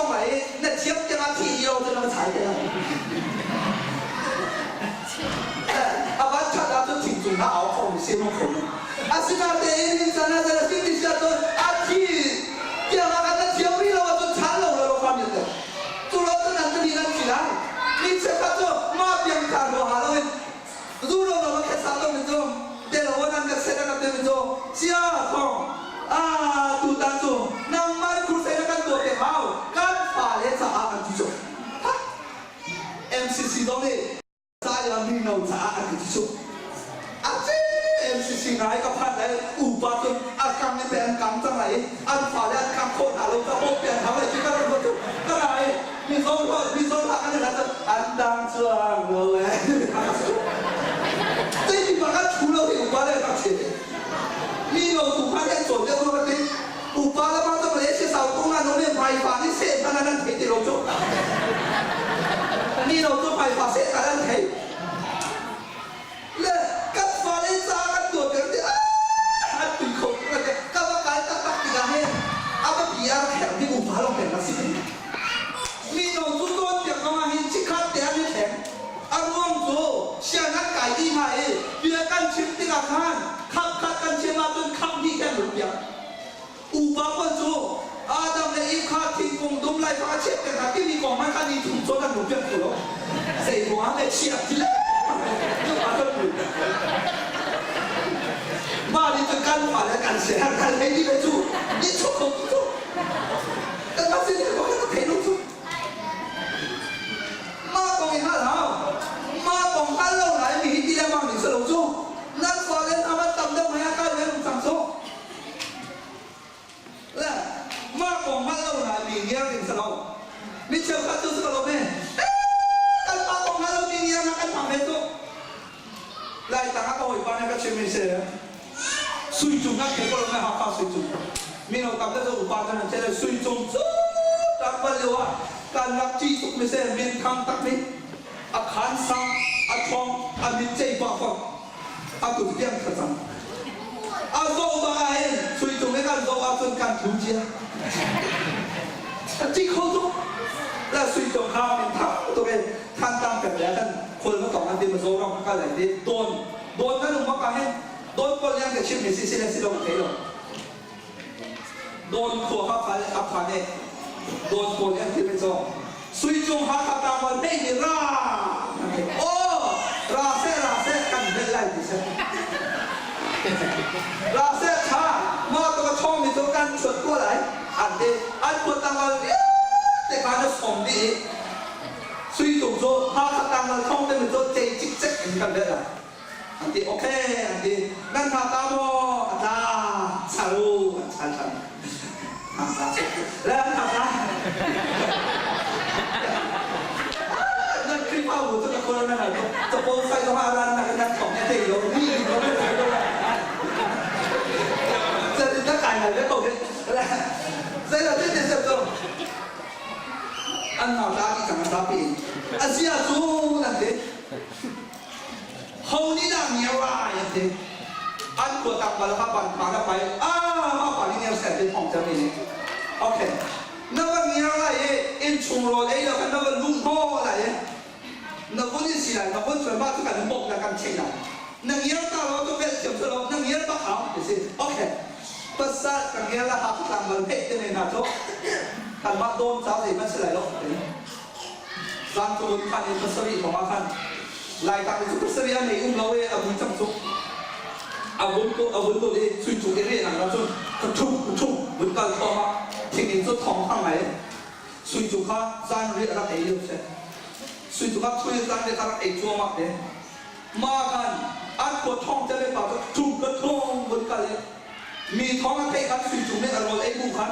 นไหนเนี่ยเทียบจะมาตีเลี้ยวจะมาถ่ายกันอาบัตรชาติจะถึงจุดนั้นเอาของเสียงของอาศินาเดนิสานาจะสิ่งที่จะตัวอาชีเกี่ยวกับการเทียบนี่เราจนชั้นเราความยังไงตัวเราต้องนั่งดีนั่งสิล่ะนี่เชื่อว่าตัวมาเพียงทางเราหาเราเองดูเราแค่สาวต้องเป็นตัวเดี๋ยวเรานั่งกันเสร็จแล้วกันเป็นตัวเสียของตัวตั้งตัวนั่งมาคุยเสร็จแล้วกันตัวเก็บเอาการฝ่าเลี้ยงสะอาดกันที่สุด MCC ตรงนี้สายเรามีเราสะอาดกันที่สุดMCC นายก็พัดแล้วอุปาจนอาการไม่เป็นกรรมจังไรอันฝ่าแล้วคำโคตรหาเราจะพบเปลี่ยนทำอะไรที่ก็รู้ทุกก็ไรมีโซ่กันอย่างนั้นอันดังเชื่อเลยแต่ที่มันก็ชูเราที่อุปาเลยครับเชฟมีเราถูกพัดแค่ส่วนเดียวรู้กันอุปาแล้วมันต้องเลยเชื่อสาวตรงนั้นเราเนี่ยไปฝ่าที่เศษขนาดนั้นเห็นที่เราจบนี่เราต้องไปฝ่าเศษขนาดนั้นเห็นเลยกับฝ่าเลยซากันตัวกันที่อันตุยเขากันเนี่ยกับว่าการตัดตัดที่กันเนี่ยเอาไปพิจารณาแข่งที่อุปาเราเป็นนักสิมีเราทุกคนอยากมาเห็นชิคาเตียนแข็งอารมณ์โตเชื่อนักไก่ที่หายเบียกันชิมติกาทานขับกันเชื่อมาจนคำที่แค่หลุดอย่างอุปาปนโตอาดัมและอีฟขาดทิ้งคงดุมไล่ฟ้าเช็ดกันที่มีกองมันคันนี้ถูกโจกันหลุดอย่างตัวเสียหัวเลยเฉียบที่แล้วมาดิจะกันฝ่าและกันเสียกันให้ที่ไปจู่นี่ชุกของชุกแต่มาสิเนี่ยก็แค่ต้องเทลุกชุก suy chung ngắt cái con này học pha suy chung mình học tập cái upa cho nên sẽ là suy chung rất đặc biệt làการรับจีสุกไม่ใช่เมียนคำตักนี้อาคารซ้ำอาทองอามิเจย์ปากฟังอาตุเตียงขจังอาโซบางไอ้สุยจงไม่กันโซอาจนการถูเจียจีเขาจุกและสุยจงข้าวเป็นทับตัวเองท่านตั้งแบบแล้วท่านคนมาต่อกันเดียวมาโซร้องกันหลายทีโดนนั่นลงมากันให้โดนคนยังแต่ชิมมีสิเลสิลงเทลงโดนขัวข้าวฟันขับฟันเนี่ยโดนคนยังที่เป็นโซสุยจงหาคำตามวันไม่มีราโอ้ราเซ่กันเป็นไรดิฉันราเซ่ช้ามาตัวช่องมีตัวกันฉุดตัวไหลอันเดียอันปวดตังวันแต่การจะส่งดีสุยจงโซหาคำตามวันช่องได้เป็นตัวเจจิกเจ๊กกันได้ละอันเดียโอเคอันเดียนั่นคำตามว่าอาจารย์สารุฉันแล้วทำได้นั่นคือความรู้สึกคนนั้นนะจะโปรไฟล์ตัวอะไรนั่นนั่นของเนี่ยเด็กเราพี่เราไม่เคยดูเลยจะจะขายอะไรก็ตกเลยเสร็จแล้วที่จะเสร็จแล้วอันหน้าตาที่จังตาปีอาเซียซูนั่นเด็กเขานี่ดังเยาวาอย่างเด็กอันตัวตักบาลครับบันพาไปมาป่านนี้เนี่ยเสร็จเป็นของจะมีโอเคนับว่าเงี้ยอะไรอินชุมโรดแล้วกันนับว่าลุงพ่ออะไรนับว่านี่สิไรนับว่าส่วนมากทุกการบอกนักการเชิงนักเงี้ยตาเราต้องเป็นเสียงสโลนักเงี้ยบ้าเขาสิโอเคภาษานักเงี้ยละหักต่างมันเพ่งในนาโจการมาโดนสาวสิมันสิไรหรอกร้านตัวนี้คันนี้ภาษาอีของมาคันลายตามไปทุกภาษาอันนี้เราเอาบุญจังสุกเอาบุญตัวนี้สุยจุกเรื่องอะไรจุกทุกบุญการทอมาทิ้งอินสุดทองข้างไหนสุยจุกข้าจานเรียกรักเอ๋ยเสร็จสุยจุกข้าช่วยจานเรียกรักเอ๋ยชัวมากเลยมากันอันปวดท้องจะไม่ปวดจุกกระทงบุญกันเลยมีท้องอันเท่ขันสุยจุกเนี่ยอร่อยเอ๋ยบุญขัน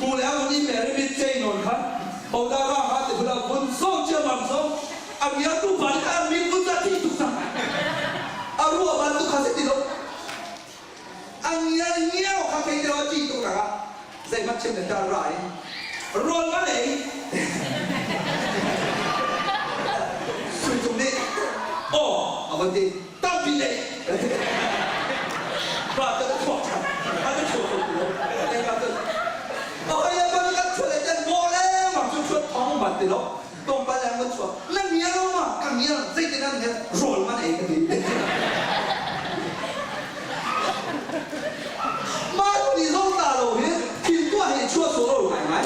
กูแล้ววันนี้แม่ได้เป็นเจนนขันเอาได้ว่าฮะแต่เราบุญส่งเชื่อมันส่งอันนี้ตุบันกันมีบุญจะที่ตุสังอารัวบันตุข้าเสด็จลงอันนี้เงี้ยวข้าเคยเจอจีตุกะใส่มาเชื่อมกันได้รอนมาเลยสุดตรงนี้โอ้เอาวันดีตั้งปีเลยบ้าจะถูกฉันบ้าจะถูกถูกเด็กบ้าจะเอาไอ้ยังบ้าจะช่วยจะโม่แล้วมันช่วยท้องบัดติดลบตรงไปแล้วมันช่วยนั่นเงี้ยรู้มั้งกันเงี้ยใส่ที่นั่นเงี้ยรอนมาเองกันดีมาดูนี่ต้องตาเราเห็นทีมตัวเห็นชั่วโซ่เราไหม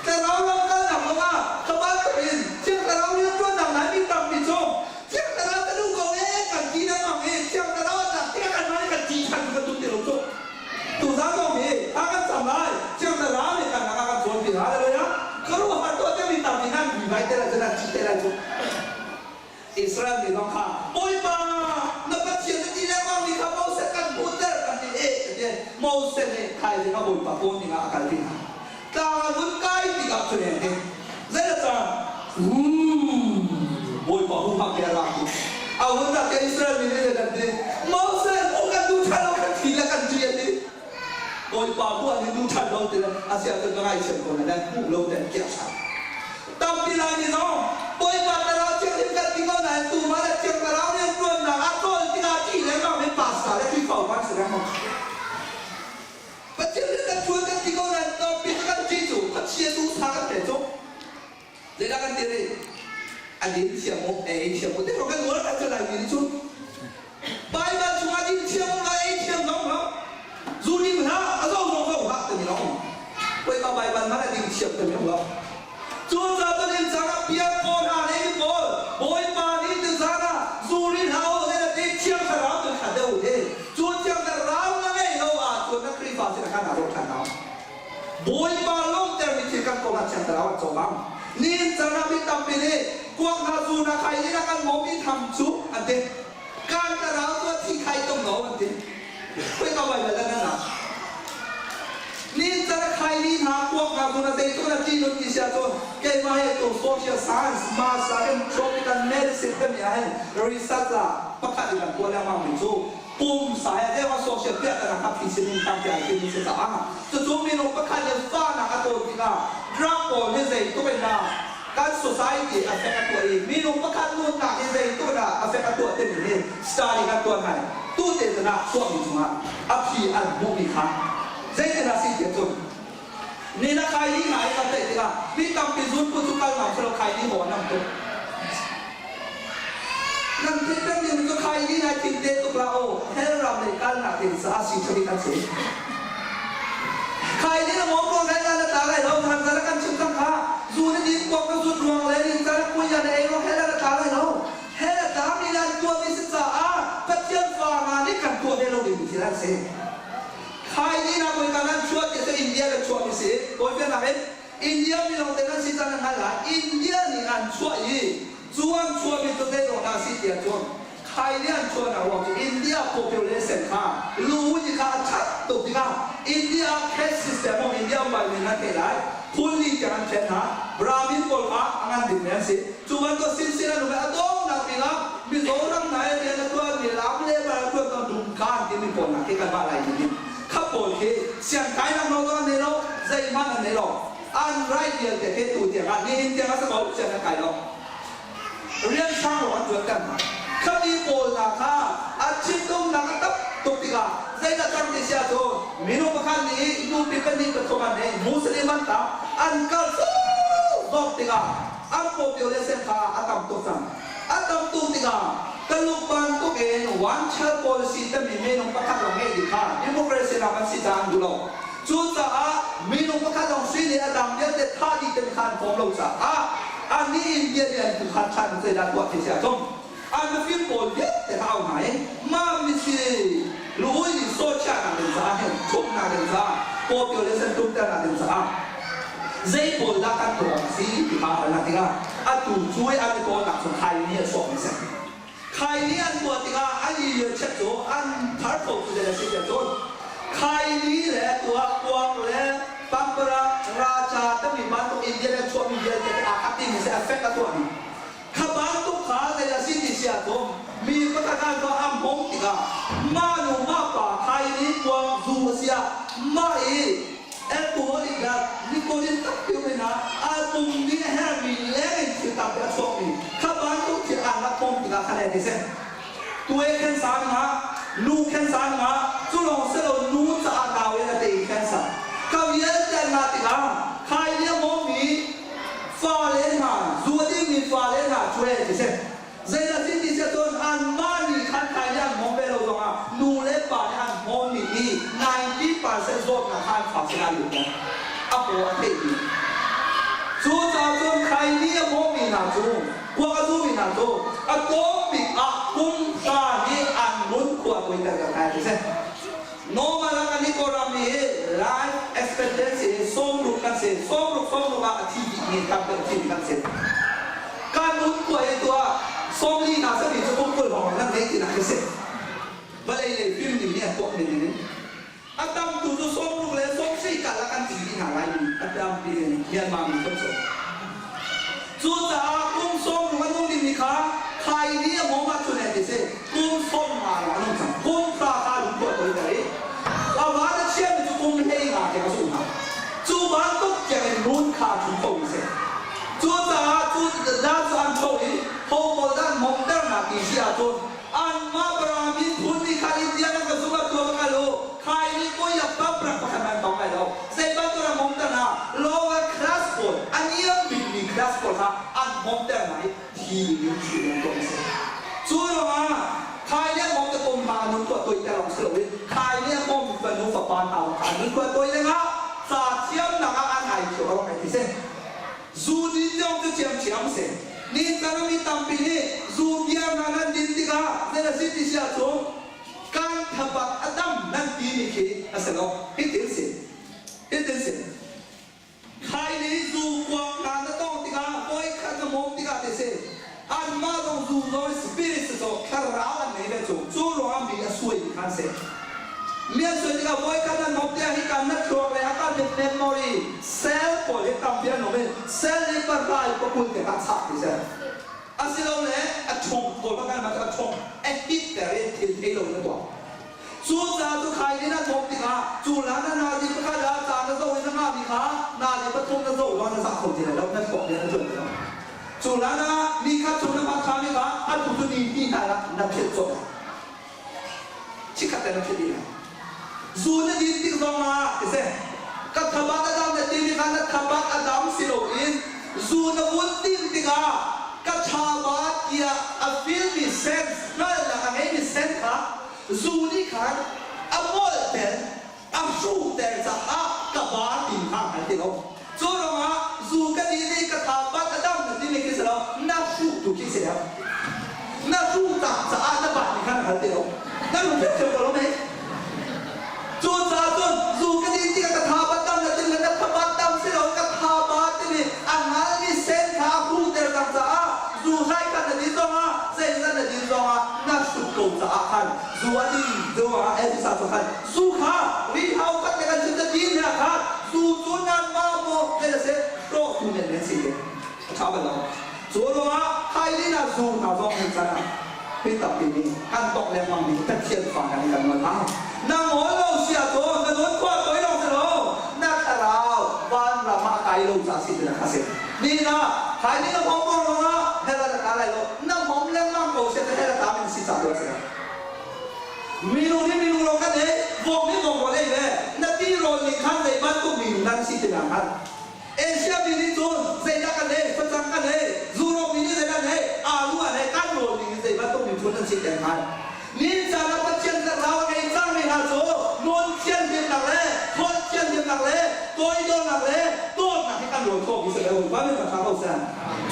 แต่เราก็หนักว่าชาวบ้านก็เป็นเชื่อแต่เราเรื่องตัวหนักไหนมีต่ำมีสูงเชื่อแต่เราจะดูเขากันจีนั่งมั่งเชื่อแต่เราจะเที่ยวกันมากันจีกันกันตุ้งเดียวสูงตุ้งสามก็มีอาการสำลักเชื่อแต่เราเนี่ยกันอาการส่วนที่หาเลยนะเขารู้ว่าตัวจะมีต่ำมีนั่งมีไว้แต่ละจะนั่งจีแต่ละสูงอิสราเอลนี่ต้องฆ่าโอ้ยป้านับเป็นเชื่อที่แล้วว่ามีข้าวเสกันพูดเตอร์กันที่โมเสสเนี่ยใครจะมาบุญปะปนนี่ก็อาการดีนะตาบุญใกล้ที่กับตัวเนี่ยเจ้าจ้าบุญปะบุญพักแก่รักเอาบุญรักแก่อิสราเอลนี่เลยกันดิโมเสสโอ้กันดูทันเรากันทีละกันจีนดิบุญปะบุญนี่ดูทันเราแต่ละอาเซียนก็ง่ายเช่นคนนั้นผู้เราแต่เกี่ยวชาตามที่เราเนี่ยน้องบุญปะแต่เราเชื่อที่กันที่เขาไหนตัวมาแล้วเชื่อแต่เราเนี่ยรวมหนักอัตโตที่เราจีนแล้วก็ไม่ปัสสาวะและที่เขาพันเสร็จแล้วปัจจัยเรื่องช่วยกันที่เขาเนี่ยต่อปีกันจีจูปัจจัยดูสากันแต่จบเดี๋ยวกันเดี๋ยวอันนี้เชื่อมั้งเชื่อมั้งแต่เรากันรู้แล้วจะอะไรนี่จุดไปมาช่วยจีเชื่อมั้งเชื่อน้องเนาะจูนี่มันฮะเราเราหักตัวนี้น้องไปมาไปมาแล้วจีเชื่อตัวนี้เราจูจ้าตัวนี้จ้าเปียกโคนอะไรนี่โคนบอยปานี่ตัวจ้าจูนี่เขาเนี่ยจีเชื่อแต่เราตัวขัดเดียวเองจูเชื่อแต่เราเนี่ยเราตัวนักครีฟาสินะกันหาเราขัดเราบอยปาลงแต่มีที่กันกองเชื่อแต่เราจงบังนี่จะนับมีตั้มปีนี้กวางนาจูนักใครนี่นักการมองมีทำชุบอันเดียการแต่เราตัวที่ใครต้องเหงาอันเดียไม่ต้องไปแบบนั้นนะนี่จะใครนี่หากวางนาจูนักเตะตัวนักจีนที่เสียตัวเกี่ยมาให้ตัว social science มาสายtropical medicine เป็นอย่างไรรีเสิร์ชละประกาศกันตัวแล้วมาหนึ่งจู่ปุ่มสายเรียกว่า social เปียก ปีสินินตั้งใจเป็นมิสซาจะจูมีนกประคันยังฟ้าหนักตัวที่ก็ดรักก่อนที่จะตัวเป็นนาการ society affect ตัวเองมีนกประคันนู่นหนักที่จะตัวน่ะ affect ตัวเต็มที่สไตล์กันตัวไหนตู้เต็มนะตัวมีจุงอ่ะอภิอันบุมีค่ะใจเต็มนะสิ่งเดียวจุงนี่นะใครที่ไหนกันเตะที่ก็มีตั้งปีซุนพูดสุกันหนักสำหรับใครที่หัวนั่งตัวนั่นที่ตั้งยังมีตัวใครที่ไหนทิ้งเด็กตัวเราให้เราในการหนักที่สาสิชนิดกันเสียใครที่เรามองตรงไหนกันแล้วตาไหลเราทำสารกันชิมตั้งขาสู้ในดินกวางก็สู้ดวงเลยดินสารคุยกันเองเราให้เราตาไหลเราให้เราตามีเราตัวมีศึกษาปัจเจียนฟ้ามานี่กันตัวเราดีที่นั่นเสียใครที่เราคุยกันนั้นช่วยจะอินเดียกับช่วยมิสิตัวเป็นอะไรอินเดียมีเราแต่นั้นสิจันทร์นั่นแหละอินเดียนี่อันช่วยส่วนช่วยมีตัวเด็กเราหน้าสิเดียจวนใครเนี่ยช่วยเราว่าอินเดีย population ค่ะรู้ยิ่งค่ะชัดตุกค่ะอินเดีย caste system ของอินเดียมันมีนั่นเองเลยคุณนี่จะอันเช่นฮะบราหมินคนค่ะอันดินเนี่ยสิจุมันก็สิ้นสิ้นแล้วแบบต้องนักบิลามีโซนังไหนเรียนตัวมีลาบเล่มาตัวต้องดุมการที่มีคนนักที่กันบ้าอะไรนี่ขับคนที่เสียงใครนั่งเราตัวนี้เราใจมันอันนี้เราอันไรเดียวแต่แค่ตัวเดียวกันนี่อินเดียก็สมองเสียงใครเราเรียนช่างหลอนเกิดกันคดีโบราณค่ะอาชีพตรงนั้นตับตุติกาใจจะตั้งที่เสียตัวมิโนประคันนี้ยูปิเป็นนี่เป็นตัวมันเองมุสลิมันตาอันกัลสู้ตุติกาอัน population ค่ะอัตตตุสังอัตตตุติกาตลุปันตุเอง one child policy แต่มีมิโนประคันเราไม่ดีค่ะ democracy เรามันสิจางดูเราจุดจ้ามิโนประคันเราสิ่งนี้อัตตามเยอะแต่ท่าดีเป็นขันของเราจ้าอันนี้อินเดียเนี่ยคือขันชันเสด็จตัวที่เสียจงอันนั้นฟิล์มโปรเยอะแต่เขาไหนมาไม่ใช่รู้ยิ่งโซเชียลนั่นจ้าเห็นทุกนั่นจ้าโปรตีโอเลสันทุกแต่นั่นจ้าใจโปรลักกันตัวสิที่เขาหน้าที่ก็อันตัวช่วยอันตัวหนักสุดท้ายนี่สองเส้นใครนี่อันตัวที่ก็อันนี้เช็คตัวอันพาร์ทของตัวเด็กสิเดียวตัวใครนี่แหละตัวกวางแหละปัมปราราชาแต่มีบ้านตัวอินเดียและช่วงอินเดียจะอาคติมีเสียเอฟเฟกต์ตัวนี้ข้าบ้านตุกขาแต่ละสิ่งที่เสียตัวมีก็ตะการก็อัมพงติกามาหนูมาป่าใครนี้กวางซูเสียมาตัวนี้ก็นิโคลินตักพิวเลยนะอาตุงนี่แห่มีเล่นที่ตับแบบช่วงนี้ข้าบ้านตุกที่อ่านละพงติกาคะแนนที่เส้นตัวเองสารมาลูกสารมาจุลองเสลนูจะอาดาวเวลาเด็กสารเขาเยอะจังมาติกาใครเนี่ยมองมีฟาเลนมาจูดิ้งมีฟาเลนมาช่วยที่เส้นใจละสิ่งที่จะโดนอันมานีขันใครเนี่ยมองไปเราตรงอ่ะนูเล็บปานอันมองมี90% โซนนะขันขับสนามอยู่นะอัปโปอันเทปีจูจ่าจนใครเนี่ยมองมีนาจูกว่าจูมีนาจูอันโตปีอักคุ้มตานี่อันมุนกว่าตัวกันใครที่เส้นโนมาแล้วกันนี่ก็รามีไลฟ์เอ็กซ์เพคเทนซีส่งรูปกันเสร็จส่งรูปว่าที่มีการเป็นที่กันเสร็จการมุนกว่าไอ้ตัวส่งลีน่าสนิทจะพุ่งตัวของนั่นเองที่ไหนเสร็จบัดไอ้เลยฟิล์มนี่เนี่ยพวกนี้นี่อัตตามตัวจะส่งรูปเลยส่งสี่กันแล้วกันที่ที่ไหนอัตตามที่เมียนมามีคนส่งจุดจะกุ้งส่งรูปมันต้องดีมีค่าใครเนี่ยมองมาชนเองที่เสร็จกุ้งส่งมาแล้วน้องสั่งกุ้งปลาคาลุกตัวตัวไหนเราว่าจะเชื่อมันจะคงไม่ให้งานแกก็สู้นะจูบ้านต้องแกเป็นรุ่นขาชุนโตเสียจูจ้าจูด้านสันโตอีเขาบอกด้านมองด้านหน้าที่เสียจนอันมาบรามินคุณนี่ใครอินเดียนั่งกับสุภาพตัวกันโลใครนี่ก็อยากปั๊บประกันมันต้องไปแล้วเซบัตตัวมองด้านหน้า lower class folk อันนี้ยังมี class folk ค่ะอันมองด้านไหนที่มีชื่อมันตรงเสียจูว่าใครเนี่ยมองจะตรงมาหนุนตัวตัวแต่ลองเสือวิใครเนี่ยมองเป็นนุ่งฝันเอาขาหนุนตัวตัวเลยนะสาเทียมหนักอันไหนเกี่ยวกับอะไรที่เส้นจูนี่ยังจะเทียมเส้นนี่ตอนนี้ตั้งปีนี้จูเบียร์นั่นดินติกาเนี่ยสิ่งที่เสียจงการทำบัตรอดัมนั่นปีนี้คืออะไรเนาะฮิตเดินเสียใครนี่จูกวางนั่นต้องติกาโอยขันจะมองติกาเสียอันมาต้องจูโดยสปิริตโตคาราอันนี้เป็นจูร้องมีสวยขันเสียเมียสวยติกาโอยขันนั้นมองติกาให้กันนักโชว์เลยอาการเป็นเมมโมรีเซลล์พอเล็กตั้งเพียงโนเมนเซลล์ในปากกาก็คุณจะรักษาที่เสียอาศัยเราเนี่ยชงตัวประกันมาชงฮิตแต่เรื่องที่เราเนี่ยตัวสู้จ้าตัวใครนี่นะมองติก na natin pagkala sana sa uwi na kami ka natin patung na sa uwi na sa akong sila na po na doon no sula na ni ka sula na kami ka at puto ni na pito chikat na pito zuna din tingong nga kasi katabat adam na tini ka na tabat adam siloin zuna buntin tiga katabat ya a feel me sense na ang any sense ka zuni ka amol ten amsu ten sa kabat din ka tino so nga zuka dini katabat adam na tini kisalo na su tu kisalo na su ta sa adabat ni ka na tino na lu picture ko me Jun Satun, Zuka di ka katabatam na din na kabatam sila katabat ni ang hali sen ka huder ng saa Zuhay ka na dito nga sen na dito nga nasuko sa akan Zuadi doa sa akan Zuha rihaw ka na sa din na ka Zutunan mo kaya se pro tunen na sige Kabalo Zuro nga kaili na Zuha zong sana Pitap ini kantok lemang di kecil pangan kan mana nang olo siya to nanon ko to ilong selo nakaraw ban rama kailong sa sila kasi nina kaili na pongpong nga hela na kalay lo nang momleng mang ko siya hela tamin si sa to sila minuni lo ka de bok ni bok wala le na tiro ni kan de ban to min nan si sila kan Asia bini ton zai da ka de patang ka de zuro bini de na de alu ane kan lo ni zai ban to min ton nan si sila kan nin sana patchen sa raw kay sang ni ha so non chen din na le thon chen din na le toy do na le to na ki kan lo ko bi se le ba me ka ka sa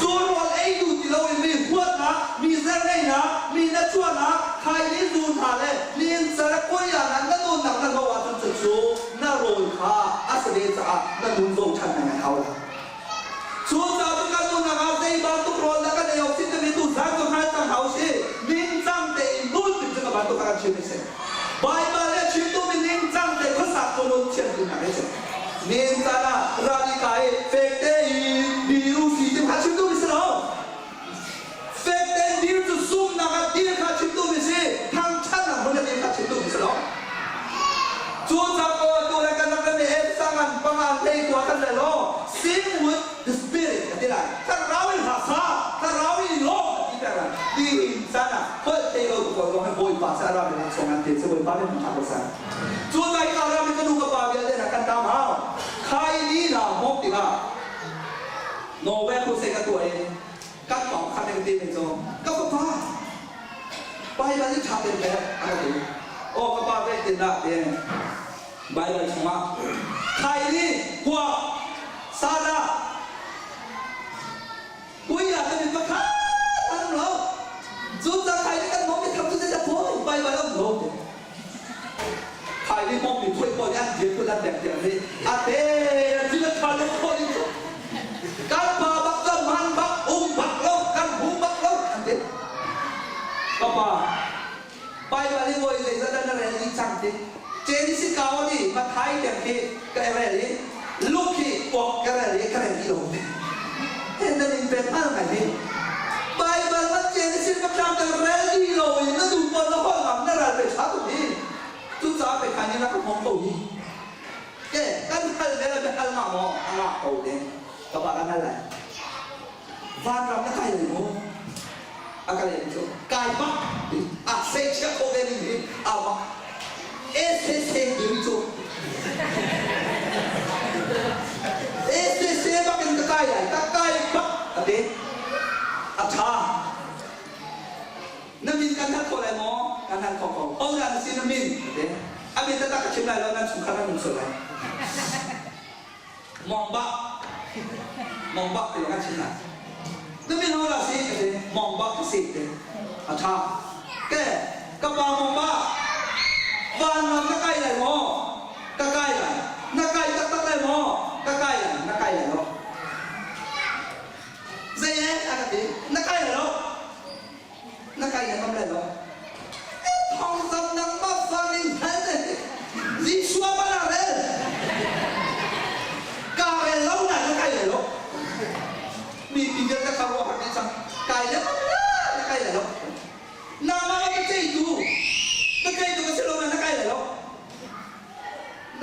zo ro ai du ti lo mi huat na mi sa nei na mi na chua na khai ni du tha le nin sa ko ya na na do na na ho wa tu chu na ro kha as le sa na du zo chan na ha la so sa tu ka do na ga dei ba tu ro la ka de yo sin de tu za tu ha ta ha si min sam de bantu kakak cium ese. Bible le cium tu mending jang de kosak tu non cium tu nak ese. Minta na rani kai fekte biru si tu kakak cium tu ese lo. Fekte biru tu sum na kakak dia kakak cium tu ese. Hang chan na mana dia kakak cium tu ese lo. Tuan aku tu nak nak ni sangat pengantai tu akan le lo. Sing with the spirit, tidak. Terawih hasa, terawih lo. Di sana, kalau kalau orang boy pasar orang yang songan tiada boy pasar macam apa sah? Jual lagi orang yang kedua kebahagiaan dia nak kandang hal. Kai ni lah, mok tiga. Novel tu saya kata ini, kat bawah kat yang tiada tu, kau apa? Bayi bayi capek ber, apa tu? Oh kebahagiaan tidak dia. Bayi bayi semua. Kai ni, gua sana. Gua ya tapi pakai. Chúng ta khai cái món cái thằng chúng ta phố bay vào lắm rồi khai cái món mình thuê coi ăn gì tôi làm đẹp đẹp đi à thế chúng ta khai nó coi đi các bà bắt tâm han bắt bắt lâu các hú bắt lâu anh thế các bà bay vào đi ngồi dậy ra đây là đi chẳng thế trên sĩ cao đi mà khai đẹp thì cái này đi lúc khi cuộc cái này đi rồi thế nên mình phải ăn cái gì Bible nó trên cái xin bắt trang cái ready rồi nó đủ con nó hỏi lắm nó là phải sát tụi đi chúng ta phải khai như là không mong tụi đi cái khai đấy là phải khai mà mò tụi đi các bạn ăn lại van làm nó khai rồi không cái này chỗ cài bắt xây chiếc ô cái gì mà SCC đi chỗ SCC bắt cái cài này các cài bắt đấy Acha, namin kan hal kolay mo, kan hal koko. Oh, yan si namin. Abi tata kacim lai lo nan sukara nung sulay. Mongba tilo kan cina. Namin ho la si kasi mongba kasi te. Acha, ke kapa mongba, van nam nakay lai mo, kakay lai, nakay tatak lai mo, kakay lai lo. Dây hết à cái nó cay rồi đâu nó cay là không lại đâu thong dâm năng bắp pha ninh thế này gì xua bao nào đấy cả cái lâu này nó cay rồi đâu bị việc ta không có phải chăng cay lắm nó cay rồi đâu nào mà cái cây tu cái xe lô này nó cay rồi đâu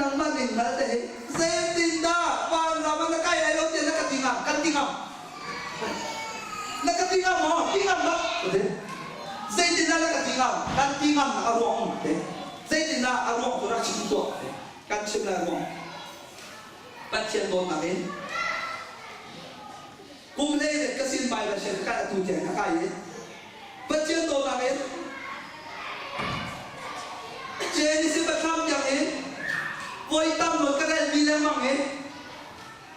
nang maning nalte Zaitinda pan raman na kaya lo tiyan nakatingam mo tingam ba Zaitinda nakatingam nakaruang Zaitinda aruang turak sinto kan sila ruang patyan doon namin kung leiret kasi bay ba siya kaya tujan nakaya patyan doon namin Genesis batam yang Boy tam lo karen bilang mang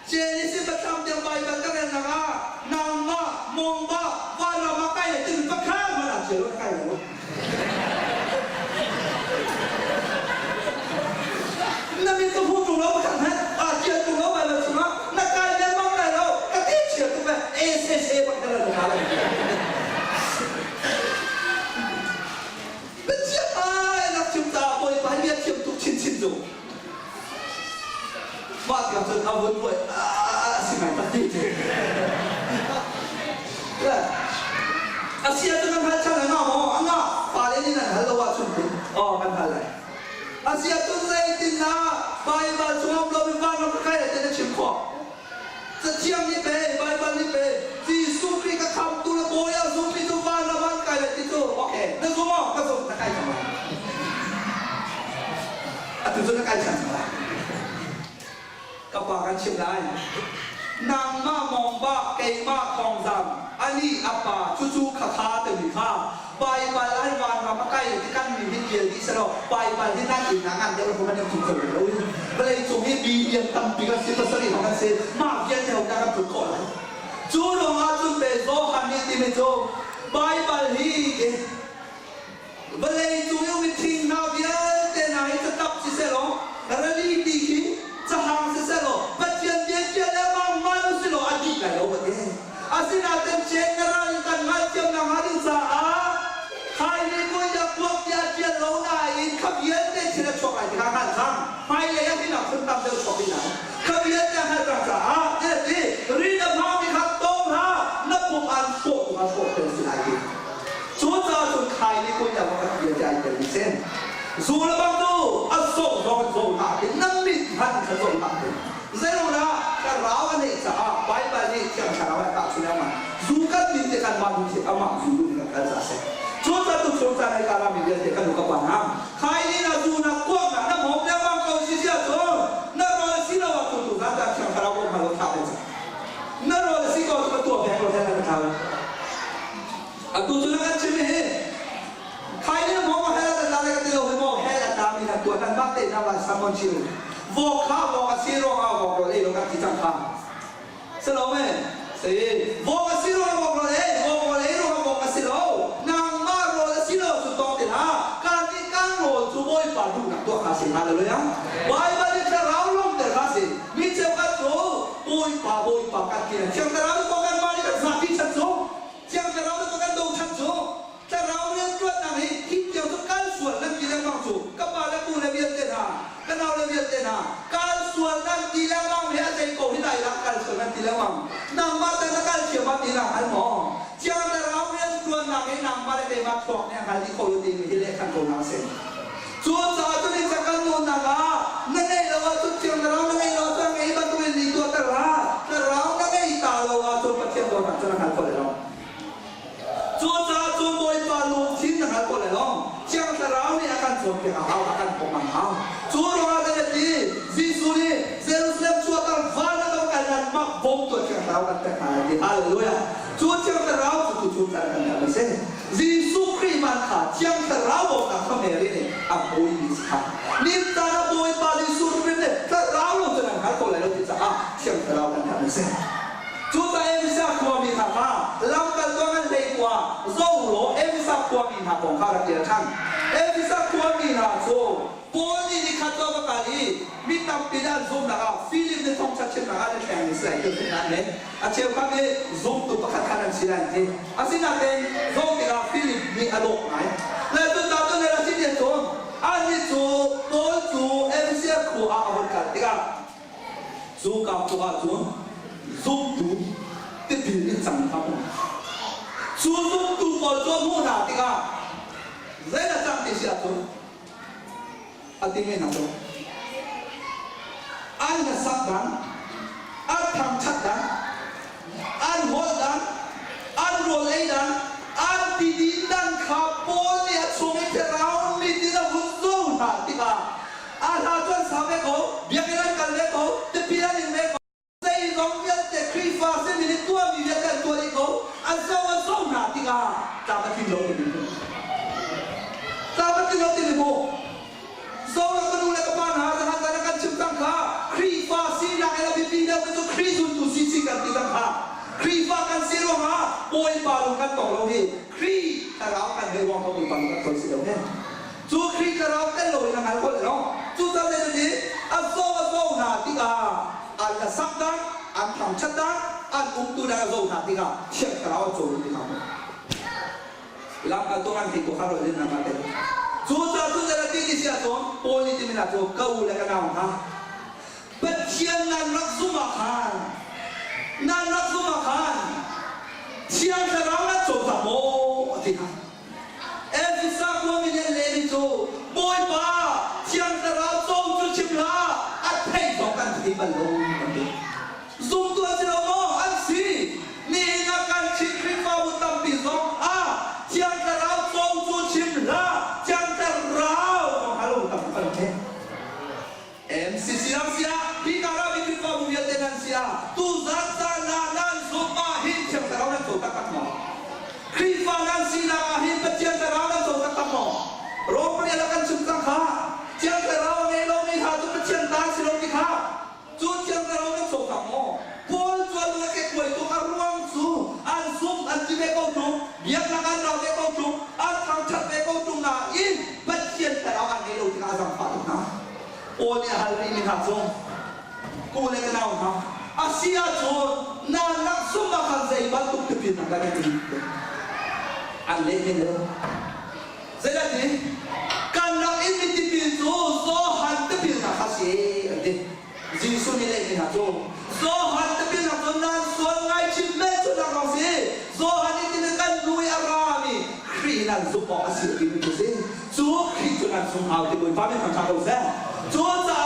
Genesis batam yang Bible karen naga nama mongba wala makai tin pakha mana chelo kai lo Nabi tu hu tu lo batam ha chia tu lo ba lo suma na kai le mang kai lo ka ti chia tu ba se ba kala lo kala Mati yang awal buat singai pati. Asia tu kan hal cara ngamo, angah paling ni kan hal lawat sunti. Oh kan hal lain. Asia tu saya tina, Bible semua belum dibangun perkara jadi cipko. Setiap ni Bible ni si sufi ke kam tu le boya sufi tu bangun kaya itu. Okay, dah semua kasut nak kaya sama. Atu tu nak kaya sama. Kapakan Chimlai Nang ma mong ba kay ma kong zam Ani apa cucu kaka temi ka Bai balan wan ma makai Tikan mi hikil di sero Bai bal di nang inangan Dia berapa yang cucu Balai cungi bibian tampi kan Sita seri makan se Ma bian jauh jangan berkol Curung ajun bezo Hani timezo Bai bal hi Balai cungi umiting na bian Tenai tetap si sero Rali dihi Sahang seselo, bacian dia lemang malu selo adik kalau betul. Asin atem general kan macam nak hari sah. Hai ni kau yang buat dia launa in kabian dia cina cokai di kanan sam. Hai yang ni nak sentam dia cokai lah. Kabian dia hari sah. Jadi rida mami hak tom ha, nak pun anspo terus lagi. Cuaca tu hai ni kau yang buat dia jadi sen. Zul bang tu, asok zul hati, namit han zul hati. Zero na, karawan ni sah, Bible ni yang karawan tak sudah mah. Zukat binti kan mahu si amak zulu dengan kalsase. Cuaca ni karam dia tekan luka panam. Kai ni na zuna kuat na mau dia bang kau sisia tu, na rola sila waktu tu, nanti yang karawan malu tak ada. Na rola sila waktu tu apa yang kau jangan tahu. Aku tu nak cemeh. Kai ni mau mahal dah lagi tu mau Tuan dan mati nama samon cium. Voka siro awak boleh lo kat cicang kah. Selamat. Saya voka siro awak boleh lo voka siro. Nang maro siro sudah tidak. Kaki kangol suboi padu nak tuan kasih mana lo yang. Wai balik terau long terkasih. Micam katu boi pa kaki. Siang terau tu kan balik tersapi canso. Siang terau tu kan dong canso. Terau yang tuan nanti hijau tu kan suan dan kita maksud. Kenal lebih tena. Kal suanan dilamang dia saya kau hilang kal suanan dilamang. Nama tena kal siapa dilang almo. Jangan terlalu yang suan nangi nama dia maksud yang kali kau ini hilangkan kau nasi. Suan satu ni cakap tu naga. Nengai lawa tu jangan terlalu nengai lawa tu nengai batu ini tu terlalu nengai tahu lawa tu macam tu macam hal kau lelong. Suan satu boy palu cint hal kau lelong. Jangan terlalu ni akan suan kehau akan pemaham. Suruh ada jadi, zisuri, Jerusalem suatu warna atau kalian mak bom tu yang tahu kan terkait. Haleluya. Suatu yang tahu tu cara kan macam. Zisukri maka yang tahu nak kemari ni, aku ini sah. Ni tanah boy bali surbi ni, tahu tu nak kau lalu kita yang tahu kan macam. Suatu emisa kuami kata, lambat tuangan lekwa, zaulo emisa kuami nak bongkar dia kan. Emisa kuami nak so. Poli ni kata bakali, minta pindah zoom naga, film ni tong cacim naga ni kaya ni selai tu sebenarnya ni. Aceh kami zoom tu pakatan silan ni. Asin naten zoom naga film ni alok nai. Lalu tahu ni rasi dia tu, ani tu, tol tu, MCF ku awal kat tiga. Zoom kau tu zoom tu, tibil ni sang kamu. Zoom tu kau zoom mana tiga. Saya dah sang tiada tu. Atingin ako. an na sak dan an tham chat dan an hol dan an rol ai dan an ti di dan kha pol ni a chung ai te raun mi ti na hun zo ha ti ka an ha chuan sa ve ko bia ke lan kal ve ko te pi lan in ve ko sei zong vial te kri fa se mi ni tua mi ve kan tua ni ko an zo na ti ka ta ba ti lo ni ta ba ti lo ti ni mo so la ka nu la ka pa na ha ta na kan chim tang kha kri fa si na ka la bi pi na ko kri sun tu si si kan ti tang khaครีฟ้ากันเสียว่ามาโอยปาลงกันตกเราที่ครีกระเรากันในวงเขาโอยปาลงกันคนเสียเนี่ยจู่ครีกระเรากันลอยนั่งคนเลยเนาะจู่ทำอะไรดีอันโซ่นาติกาอันละสักดังอันทำชัดดังอันตุดังโซ่นาติกาเชื่อกระเราโจรติกาหลังกันตัวกันที่กูข้าเราเล่นนั่งกันจู่จะตีที่เสียส่วนโอยที่มีหน้าจู่เก้าเลยกันเอาฮะเป็นเชียงนันรักสุมาคานนั่นรักสมัครเชียงจะร้องนัดโจทย์โมที่นั่นเอฟซักว่ามีเรื่องเล่นโจบอยป้าเชียงจะร้องโจจุดชิมลาอัดเพลงสองกันที่บรรลุซุ่มตัวเสียโมอันซีนี่นักการชิคคริฟ้าบุตรปีสองเชียงจะร้องโจจุดชิมลาเชียงจะร้องฮัลโหลตั้งแต่เมื่อเอ็มซีซีรังเสียพี่การาบิคริฟ้าบุญเยเตนันเสียตูซักครีฟ้านั้นสีนาหินเป็นเจียงแต่เรานั้นส่งตะกมอโรคเรียนกันชุดตั้งข้าเจียงแต่เราในโลกนี้หาจุดเป็นเจียงตาสิโลกนี้ข้าจุดเจียงแต่เรานั้นส่งตะกมอพอจวนเล็กกวยตัวอารวงสูอันซุ่มอันจีเบกจุเบียดนักการเราเบกจุอันทางชัดเบกจุน่ะอินเป็นเจียงแต่เราอันในโลกนี้ข้าสังขารนะโอเนี่ยฮัลลีมินาซงกูเลยกันเอาครับอาเซียจวนนานักสุ่มมาขันใจบ้านตุกติดนักการเมืองอันเล่นเลยเสร็จแล้วทีการนักอินมิติพิจูโซฮันต์พิลนักข้าศึกอันเดียจิสุนี่เล่นนะจูโซฮันต์พิลนักคนนั้นส่วนไงชิมเล่จุดนักข้าศึกโซฮันต์ที่นักการลุยอารามีครีนันซุปปออาศัยที่มีจุดเด่นจูครีจุดนั้นสุ่มเอาที่บริฟ้าเป็นทางชาติเราเสียจูจ้า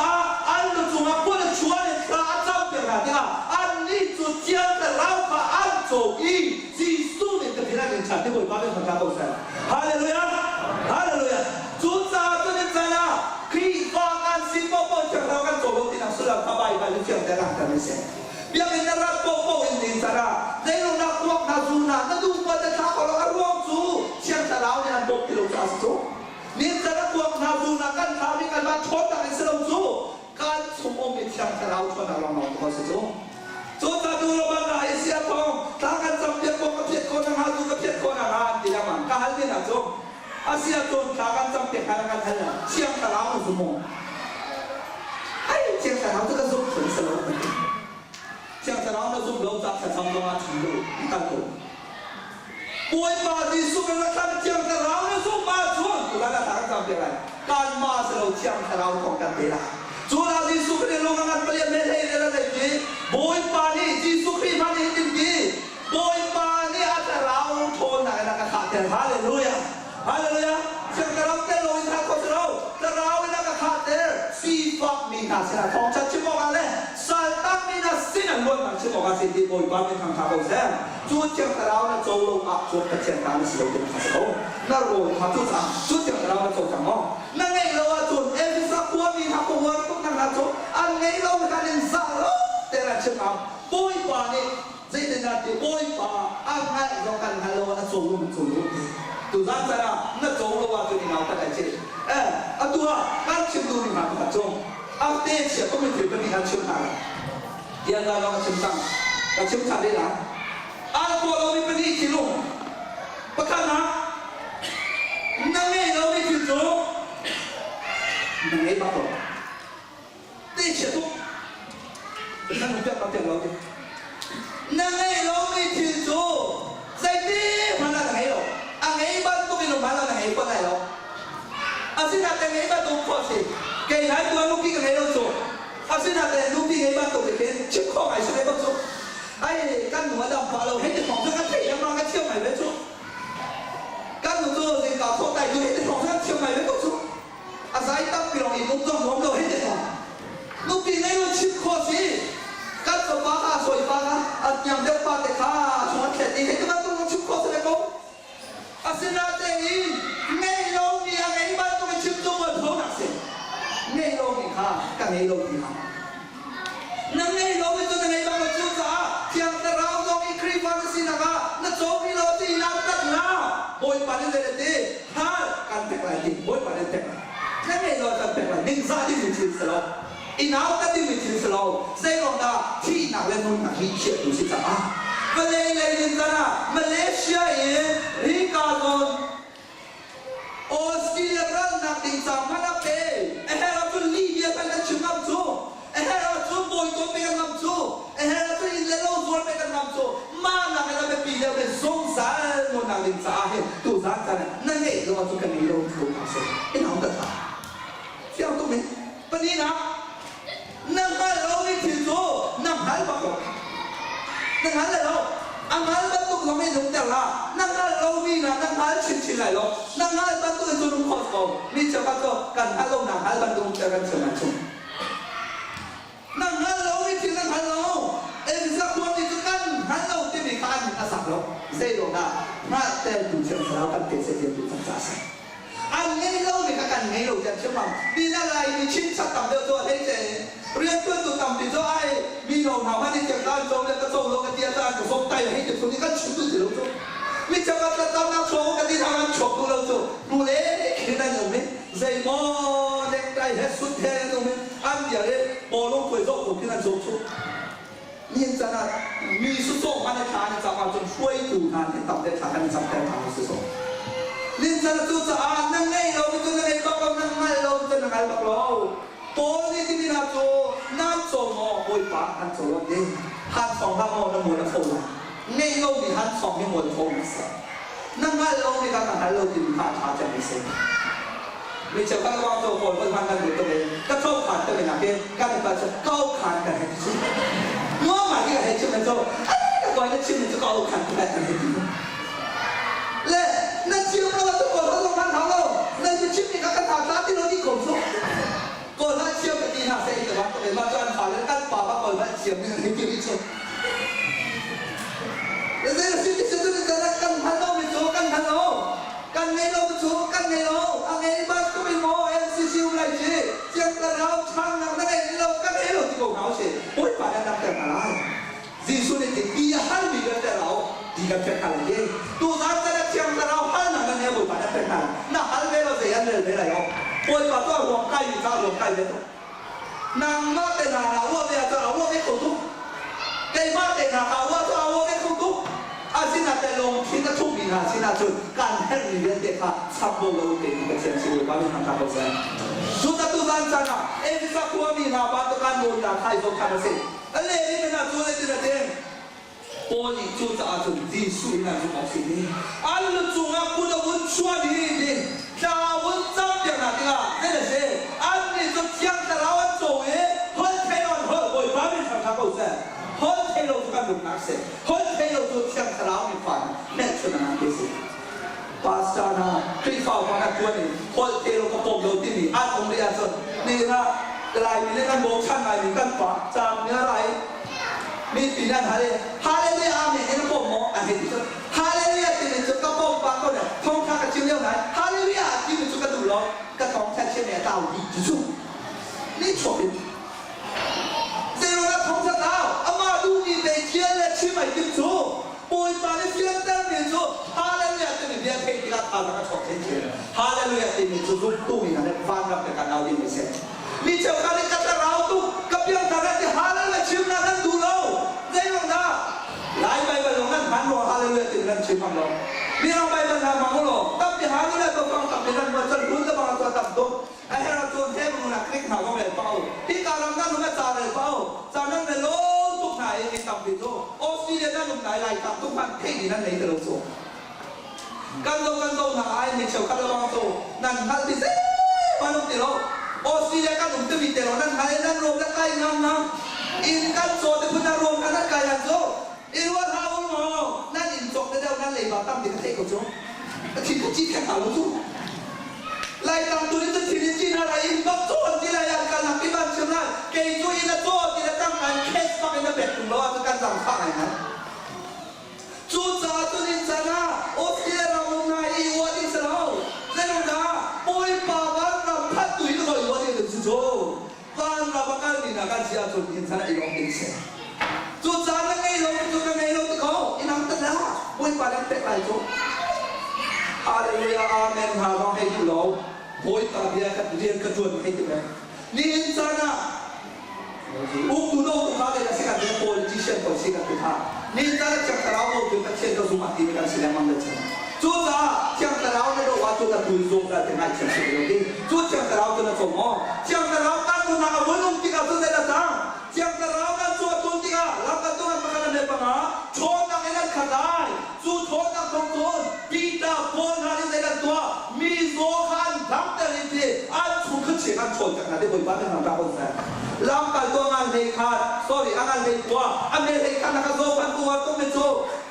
อันนั้นจูมาพูดชวนให้ข้าจับเป็นอะไรอ่ะอันนี้จูเจียงแต่เราข้าอันโจอีจิสุนี่จะเป็นอะไรฉันที่บริฟ้าเป็นทางชาติเราเสียฮาเลลูยาฮาเลลูยาจูจ้าตัวนี้จ้านะครีฟ้ากันสิบปอจากเรากันโจโลที่นักสุราขบายไปเรื่องแต่ละกันไม่เสียเบียร์กันรับปออินดินจ้านะในโลกนักวักนักจูน่ะนั่นดูว่าจะท้าของเราอารวงจูเชียงแต่เราเนี่ยบอกที่เราจะสู้นี่จะนักวักนักจูน่ะกันท้ามีกันมาชดกันในสระจูการสมองเป็นเชียงแต่เราชดเราเราตัวสู้จูจ้าดูเราบ้านไหนเสียทองถ้ากันจำเป็นคนกับเพียรคนหาดูกับเพียรคนหาดีละมันการนี่นะจูอาเซียจูถ้ากันจำเป็นการกันทันเชียงแต่เราสมองไอ้เชียงแต่เราจะกระสุนถึงสลบเชียงแต่เราเนี่ยสุ่มเราจับแต่ทำตัวมาถึงดูกันตัวป่วยมาดีสุ่มเราทำเชียงแต่เราเนี่ยสุ่มมาชวนตัวนั้นทางจำเป็นอะไรการมาสเราเชียงแต่เราของกันเวลาจุฬาดีสุ่มเนี่ยลงงานไปยังไม่ได้เลยนะเด็กจีป่วยมาดีจีสุ่มที่มาดีจริงๆป่วยมาดีอาจจะเราทนหนักนักขาดแต่ฮาเลลูยาฮาเลลูยาเชียงแต่เราเต้นลงอินทาโคสเราแต่เราไม่นักขาดแต่สีฟ้ามีนาเสียทองชัดชิมกันเลยสัลตังมีนาสินันล้วนมันชิมกันสิที่ป่วยมาเป็นทางขาดเสียจุดเชียงแต่เราเนี่ยโจลงอับจุดกระเชียงตามสิเราเป็นขาดเขาน่ารู้มาจุดสามจุดเชียงแต่เราเนี่ยโจจังอ๋อนั่นไงเราจุดเอฟซักตัวมีทักตัวทุกนั่งนั่งจุดอันไงเราการเล่นซาโลแต่ละชิมกันป่วยมาเนี่ยใจเด็ดนาทีป่วยมาอันไงเราการฮัลโหลอันสูงลุ่มสูงลุ่มตัวนั้นจะนะนั่นโจลว่าจุดนี้เราตั้งใจอันตัวการชิมดูนี่มาตัวจงเอาเตะเสียก็ไม่ถือเป็นการชิมหาเดี๋ยวเราชิมตั้งเราชิมทันได้หรออันตัวเราไม่เป็นที่ชิลุงประการนะนั่งไงเราไม่ถือจุงนั่งไงบ้างตัวเตะเสียทุกนั่งมันจะมาเตะเราดินั่งไงเราไม่ถือจุงใส่เตะมันอะไรหรออันไงบ้างตัวกินลงมาแล้วไงบ้างไรหรออาศินาแต่ไงบ้างตัวพอสิแกไหนตัวลูกพี่กับไงเราจูอาศินาแต่ลูกพี่ไงบ้างตัวเด็กชิบข้อไหนใช่ไหมบ้างจูไอ้กันหนูดำฟ้าเราให้เด็กของเธอกันเที่ยวน้องกันเที่ยวไหนไว้จูกันหนูตัวเด็กก่าโทษใจดูให้เด็กของเธอกันเที่ยวไหนไว้บ้างจูอาศัยตั้งปีรองอีกมุมต้องมองเราให้เด็กของลูกพี่ไงเราชิบ ngay lâu thì hả nâng ngay lâu với tôi là ngay bằng một chút giá thiang ta rao dòng ý kri văn xin là nó chỗ đi lâu thì làm tất là bôi bà đến đây thì ha cần phải lại thì bôi bà đến đây nâng ngay lâu cần phải lại nên ra đi mình chịu sợ lâu in áo ta đi mình chịu sợ lâu dây lòng ta thì nào lên nôn là khi chuyện đủ xin giá Malaysia ini Rikadon Australia kan nak tinggal mana pe? Tu Libya kan nak cungam tu, tu boy tu pegang ngam tu, tu Indo zuar pegang ngam tu. Mana kan nak pilih pe zong sal mo nak tinggal tu zat sana. Nanti lo tu kan Indo tu masuk. Ini apa tak? Siapa tu ni? Penina. Nampak lo ni tu, nampak apa? Nang hal lo, ang hal batuk lo may nung tela, nang hal lo ni na, nang hal chin lai lo, nang hal batuk ito nung kosko, ni siapa to kan hal lo nang hal batuk tela kan siapa tu, nang hal lo ni chin nang hal lo, bisa kuat itu kan hal lo tiada kan asap lo, saya lo na, tel tu siapa selalu kan kese dia tu sensasi, ang ngay lo ni kan ngay lo jangan siapa, bila lai ni chin satam dia tu ada je. เรียนเพื่อนตัวต่ำติดเจ้าไอ้มีหนองหาว่าในเจ้าด้านโจมแล้วก็โจมลงกันเตี้ยด้านกับฟงไตให้เด็กคนนี้ก็ชุดตัวเดียวโจมมีเจ้าบ้านจะตั้งน้ำโชว์กันที่ทางนั้นฉกตัวเราโจมดูเล่คือนั่นอย่างนี้ใจมอเด็กไตให้สุดแท้ตรงนี้อันเดียวเลยบอลลงไปโจมผมคือนั่นโจมโจมนี่จะน่ะมีสุดโจมมาในทางจะมาจนช่วยดูทางที่ต่ำได้ทางกันจำแทนทางสุดโจมนี่จะน่ะตัวจะอ่านนั่งไงเราไม่ต้องนั่งไงบักเรานั่งไงเราไม่ต้องนั่งไงบักเราPolitik ni nak tu, nak semua boleh pak, nak semua ni, han song tak mau nak mula fola, ni lo ni han song ni mula fola sah, nak hal lo ni kan hal lo ni tak ada macam ni. Ni cakap orang tu pun kan kan betul ni, kan kau kan tu ni nak dia, kan dia kau kan kan itu, mau mati kan itu macam, kau ini cuma tu kau kan kan itu. Le, nak siapa orang tu pun orang kan tahu, nak cuma ni kan tak tahu dia ni kau tu. Còn lại chiếm cái tin nào sẽ được bắt để mà cho anh phải lên cắt bà bác còn lại chiếm như thế kia đi chứ. Bây giờ suy nghĩ tôi bây giờ là cần hắn đâu mình chú cần hắn đâu, cần ngay đâu mình chú cần ngay đâu, anh ấy bắt tôi mình mò em siêu lại chứ, chiếm cái nào chăng nào cái này đâu cái này đâu thì cũng háo chứ, ôi bà đang làm cái nào lại, Giêsu này thì đi hắn bị cái nào, đi cái nào gì, tôi nói cái chiếm cái nào hắn là cái này ôi bà đang cái nào, na hắn về đâu thì hắn về lại đâu. Ôi bà tôi hoàng cây thì sao hoàng cây đấy nàng má tên nào là vua bây giờ là vua cái khẩu thúc cây má tên nào là vua cái khẩu thúc xin là tên lông xin là thúc mình xin là chun can hết mình đến để sắp vô lâu để cái chuyện gì có mình tham gia bao chúng ta tu gian chân à em biết sao của mình là bạn tôi can buồn là thay vô can gì anh lấy đi mình là tu lên từ đây ôi chú ta chun gì suy là chúng ta suy đi anh lúc chúng ta cũng đã muốn xóa đi ta muốn chấp nhận là cái là thế là gì anh đi cho chiang ta lao anh rồi hơn thế nào hơn rồi ba mươi thằng thằng cầu xe hơn thế nào chúng ta được nát xe hơn thế nào cho chiang ta lao mình phản nên cho nó làm cái gì pastor na khi phao qua các chuột này hơn thế nào có bom đầu tiên thì anh không đi ăn rồi nên là lại mình lên ăn bố chăn này mình cân phá chạm nhớ lại mình tin anh hallelujah amen nó bom mỏ anh hết rồi hallelujah thì mình cho các bom phá câu này thông thang cái chiêu nhau này hallelujah thì mình cho các đủ lo các thông thang chiêu này tao đi chúนี่ชอบเจ้าเราทำสักแล้วอามาดูนี่ไปเชียร์และชิมไอ้ดิ้งชูป่วยตาเนี่ยเชียร์เต้นดิ้งชูฮาเลลูยาที่นี่เดียร์เพลงที่เราทำแล้วชอบเชียร์ฮาเลลูยาที่นี่ชูรูปตู้นี่นะฟังกับแต่การเอาดิ้งไม่เสร็จนี่เจ้าการเนี่ยกัตเราตู้กับเพียงแต่ละที่ฮาเลลูยาชิมนั่นนั่นดูเราเจ้าเราหลายใบใบลงนั่นหันเราฮาเลลูยาที่นั่นชิมฟังเรานี่เราใบใบทำฟังเราตั้งที่ฮาเลลูยาตัวฟังกับที่นั่นมาจนรู้จะมาตัวตัดตัวไอ้เราตัวเทพมันนักคลิกหาก็ไม่เป้าที่การเรานั่งลงมาจานเลยเป้าจานนั่งในโลกทุกไหนในต่ำดิโซออสเตรเลียนั่งลงไหนไหลต่ำทุกพันเท่งนั่นไหนแต่เราโซกันโตหาไอ้เนี่ยเชียวกันเราบางโซนั่นฮัลติเซ่มาลงติโลออสเตรเลียกันลงจะมีแต่เรานั่นไหนนั่นรวมจะใกล้งามนะอินกันโซแต่พูดรวมกันนั่นไกลกันโซอินว่าท้าวหมอนั่นอินจบได้แล้วนั่นเลยบาตั้มติดเท่งกับโซที่ก็จี้แข่งขันเราโซไล่ตามตัวนี้จะทีนี้จีน่าไรบักโจนที่ไรยังการหลักที่บ้านเชื่อมนั้นเกย์ช่วยนะโจที่จะตั้งการเคสมาเป็นแบบของเราจะการสั่งข้าวไหนนะจูจ่าตัวนี้จะน่าโอเคเราลงในวันที่สเราเล่นลงนะป่วยป่าวันเราพัดตุยตัวอยู่วันที่หนึ่งจู่บ้านเรา กันเสียจนอินทร์อีกองอินเสียจุดจานยังไงลงจุดยังไงลงที่เขาอินังตัดแล้วบุญปาดังเป็ดไหลจุดอาเลลูยาอาเมนฮาลองให้ดูเราบุญปาเบียกับเรียนกระจวนให้ดูไหมนี่อินทร์นะอุกตุโนตุข้าเลยนะสิ่งที่เป็น politician ตัวสิ่งที่ข้านี่อินทร์จะกล่าวว่าจุดที่เชื่อก็สุมาตีกันสิ่งมันเลยจุดจะกล่าวในโลกว่าจุดที่ดูสูงกันที่ไหนเชื่อสิ่งนี้จุดจะกล่าวตัวนั้นสมองจะกล่าวกันตัวนั้นวันนุ่มที่เขาสุดเลยนะจะกล่าวกันตัวตัวที่เขาลับกันตัวนั้นประกันในปัญหาชนนักเอ็นขัดได้จุดชนนักของคนปีตาพลหาที่ในตัวมีโซฮันดับเตลินที่อันสุขเฉียงชนจากนั้นที่บริบาลที่ทำการคนแท้ลำกันตัวงานเลขา sorry งานเลขาอันเลขานักโซฟันตัวต้องเป็นโซ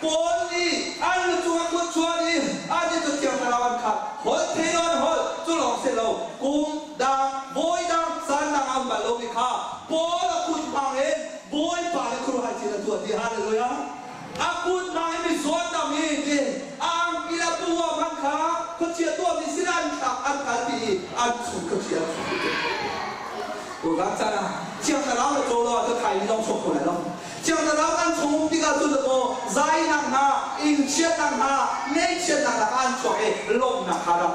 ปนนี่อันนี้ตัวคนชัวนี่อันนี้ตัวเชียงตะวันขาดหดเทนอนหดจุลองเสลากุมดังบอยดังสันดังอันบาลมิขาปนคุณพังเองบอยปาเลครูให้ชีวิตตัวที่ฮาเลลูยาอาคุณนายมีส่วนดำมีดีอังกิลตัวมันขาเขาเชียตัวมีสิรันขับอันกัดปีอันสุขเชียตัวรักษาเชียงตะลาวโจโลจะไทยไม่ต้องชกคนไหนหรอกเชียงตะลาวกันชงที่กันสุดโตใจนักหนาอินเชียนักหนาเนเชียนักหนาอันชกเอลมนักหารัก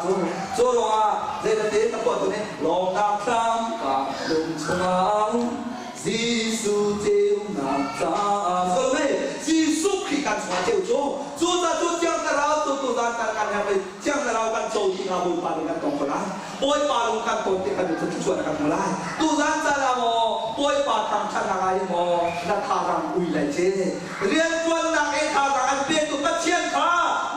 โจโลอาเจตเตตะปวดตัวนี้ลมนักครั้งกับลมชงซีสุเจ้านักตาโจโลซีสุขีกันชงเจ้าโจจุดจะจุดเชียงตะลาวจุดตุลาการกันยังไปเชียงตะลาวกันโจที่เราบุญปาลกันตรงคนละบอยปาลกันคนที่กันอยู่ทุกช่วงกันมาไล่ตุลาจะละโมบอยปาทำชนะไงโมนักทารังอุยเลยเจเรียนจวนนักเอทารังอันเปียตุกัดเชียนขา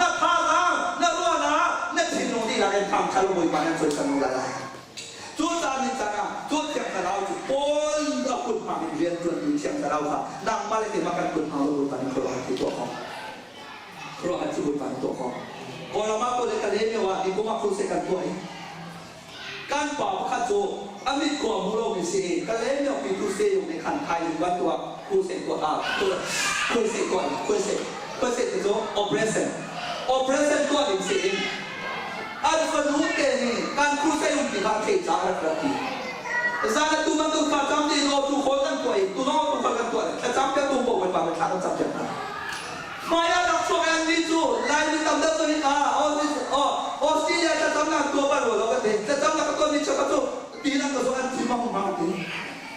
นักทารังนักรัวนะนักทิ้งลงที่นักเอทำชาลุบอยปานั้นช่วยสนุกละจุดจานิจนะจุดเชียงตะลาวจุดปนกับคุณพามิเรียนจวนอยู่เชียงตะลาวค่ะนักมาเลยที่มากันคุณพาลุบอยปานั้นครัวที่ตัวของครัวที่บุญปานตัวของพอเรามาตัวเล็กกันเลยเนี่ยว่าดีกูมาคุยเสกันตัวเองการป่าวข้าโจอามิตรกว่ามูโรมิเซีกันเลยเนี่ยปีตุเซียอยู่ในขันไทยวันตัวคุยเสกตัวตัวคุยเสกก่อนคุยเสกตัว operation ตัวหนึ่งเสียงอันฝันรู้แก่นี่การคุยเสกอยู่ที่บ้านเทจาระกระตีซาลตุมันต้องการจำดีโน้ตทุกคนกันตัวเองตัวน้องทุกคนกันตัวแต่จำแค่ตัวบอกเป็นบาปเป็นขาดจำจำนะมาอยากรักษาอันนี้จู่ไล่ไปทำได้ตัวนี้ออสเตรเลียจะทำงานตัวบ้านเราก็ได้จะทำงานตัวนี้จะก็ตัวตีนักตัวอันที่มาตี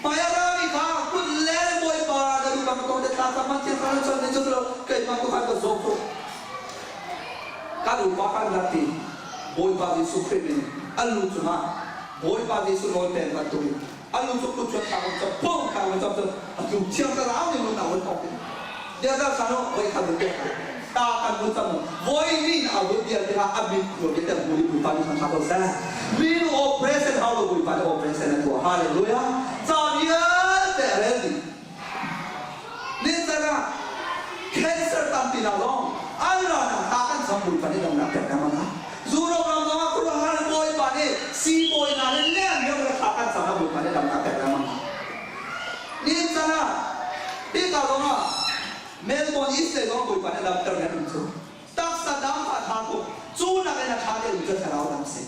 มาอยากรักนี่ค่ะคุณเล่นบอยปาได้ดูกันตัวเด็กตาสมันเจ้าคนชนในจุดเราเกิดมาตัวกันตัวโซ่การดูบ้านรักตีบอยปาที่สุขเป็นอันรู้จุดนะบอยปาที่สุดโน้ตเป็นกันตัวอันรู้จุดจุดทางจะป้องกันจะจุดเชื่อมตลาดนี่มันเอาไว้ตรงนี้เดี๋ยวเราสั่งไว้ขัดเด็กตากันบุญสมุนไว้นี่เอาบุญเดียวที่เราอับบิดอยู่ที่แต่บุญบุญปานิสันทับเสร็จมีโอเปอเรชั่นเอาบุญปานิโอเปอเรชั่นตัวฮาเลลูยาจอมเยอะแต่เรื่องนี้นี่จะนะแคนเซอร์ตั้งที่เราลองอันนั้นตากันสมบุญปานิดำนับแต่กันมั้งนะจูโรกำลังมาคุยฮาเลลูยาปานิซีโบยนั่นเล่นเรื่องอะไรตากันสมบุญปานิดำนับแต่กันมั้งนี่จะนะที่เราลองเมลบอร์นอิสเลก็คุยไปในดับเบิลนั่นถูกตักสะดามขาดทางกูจูนักเอ็นขาดเองจะเราดังเสีย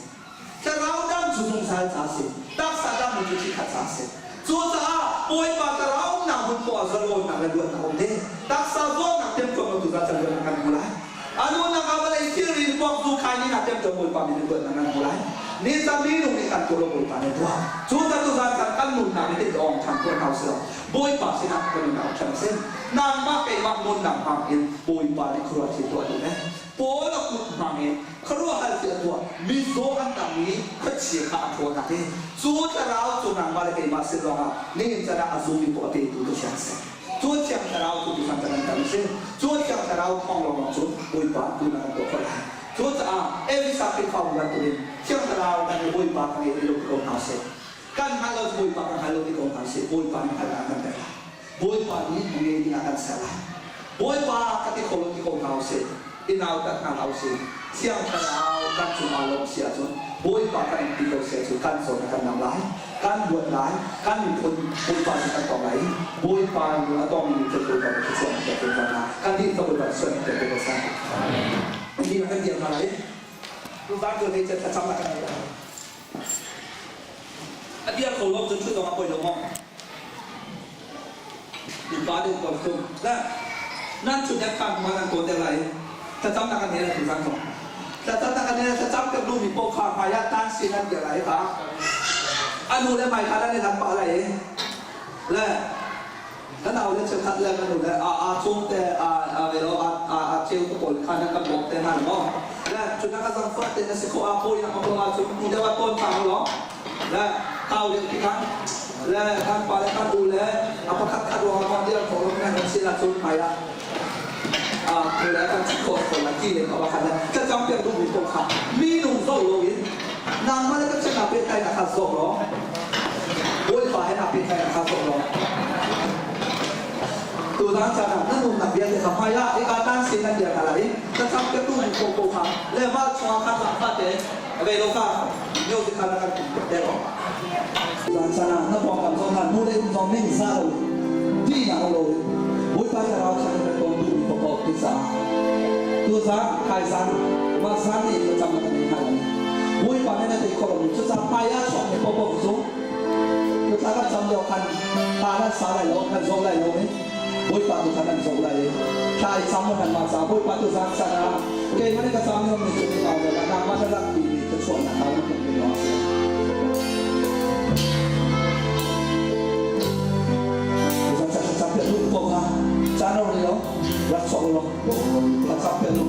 จะเราดังจูงสายจ้าเสียตักสะดามมันจะชิดจ้าเสียจูจ้าป่วยปากเราหนักหุ่นตัวสโลนหนักเดือดหนักเด้ตักสะโซนหนักเต็มตัวมันถูกจะเดือดหนักมูลายอันนู้นนักอะไรที่รินบอกดูใครนี่หนักเต็มตัวป่วยปากมันเดือดหนักมูลายนี่จะมีหนุ่มในการตัวเราป่วยปากในตัวจูจ้าตัวสันกันหนุนหนักในติดอ่องทางตัวเขาเสือป่วยปากสินักคนหนักฉันเส้นนางมาเป็นมังนนางมังเอ็นปุยปาริครัวที่ตัวนี้นะโป้ละกุดมังเอ็นครัวหันเสียตัวมีโซกันต่างนี้ก็เชี่ยขาตัวนั่นเองจูจะเราจูนางมาเลยเป็นมาสิลองอ่ะนี่จะได้อาซูมีตัวเต็มตัวเชียงเส้นจูเชียงจะเราตัวที่ฟังกันต่างเส้นจูเชียงจะเราท่องลองจูปุยปาดูนางตัวคนละจูจะเอวิสักเป็นข้าวกันตัวเองเชียงจะเรากันปุยปากันเองที่เราโกงหาเส้นกันฮัลโหลปุยปากันฮัลโหลที่โกงหาเส้นปุยปากันฮัลโหลกันแต่boy pa ni mengenai akan salah boy pa ketika kalau kita kau se inau tak kau se siang kau kan cuma lom sia tu boy pa kan kita se tu kan so kan nam lai kan buat lai kan pun boy pa kan tong lai boy pa ni atau ni tu kan kita se tu kan di tu kan so kita tu sa ini nak dia mana ni tu tak tu dia tak sama kan dia kalau tu tu tak apa lom din kostum. Nan sudah kan mana kau terlai. Tetap nak kanera tuan tu. Tetap nak kanera tetap kerja di pokok maya tan sinan terlai tak. Anu le mai kada ni tanpa lai. Le. Dan awak le cepat le anu le cung te velo ceu tu pol kana kan bok te nan mo. Le sudah kan sampai te nasi ko apo yang apo cung tidak wakon tang lo. Le tahu dia kan. Le kan pada kan ule apakah kadua orang dia kalau nak sila cung maya. Mulai kan cikot lagi le apa kada. Tetap kerja di pokok. Minum zoloin. Nang mana kan cakap petai nak kasok lo. Boleh faham nak petai nak kasok lo. Tu dah cakap nanti nak biar dia sampai ikatan sinan dia kalai. Tetap ketu pokok ham. Lewat semua kan sampai deh. Belokan. Nyo dikatakan betul. Dan sana nak buat kampungan mulai untuk mengsal. Tidak lo. Boleh faham orang cakap betul tu pokok bisa. Tu dah kaisan masa ni macam mana ni hal ni. Boleh panen nanti kalau itu sampai ya soalnya pokok itu, kita kan sambil kan panen sarai lo, kan zolai lo ni, boleh patu kan zolai, cai sama kan masa, boleh patu sana, kayak mana kita sambil mencuci kau, nak mana lagi itu soalnya kau untuk berdoa. Kita sampai lupa kan, channel ni lo, langsung lo, kita sampai lo.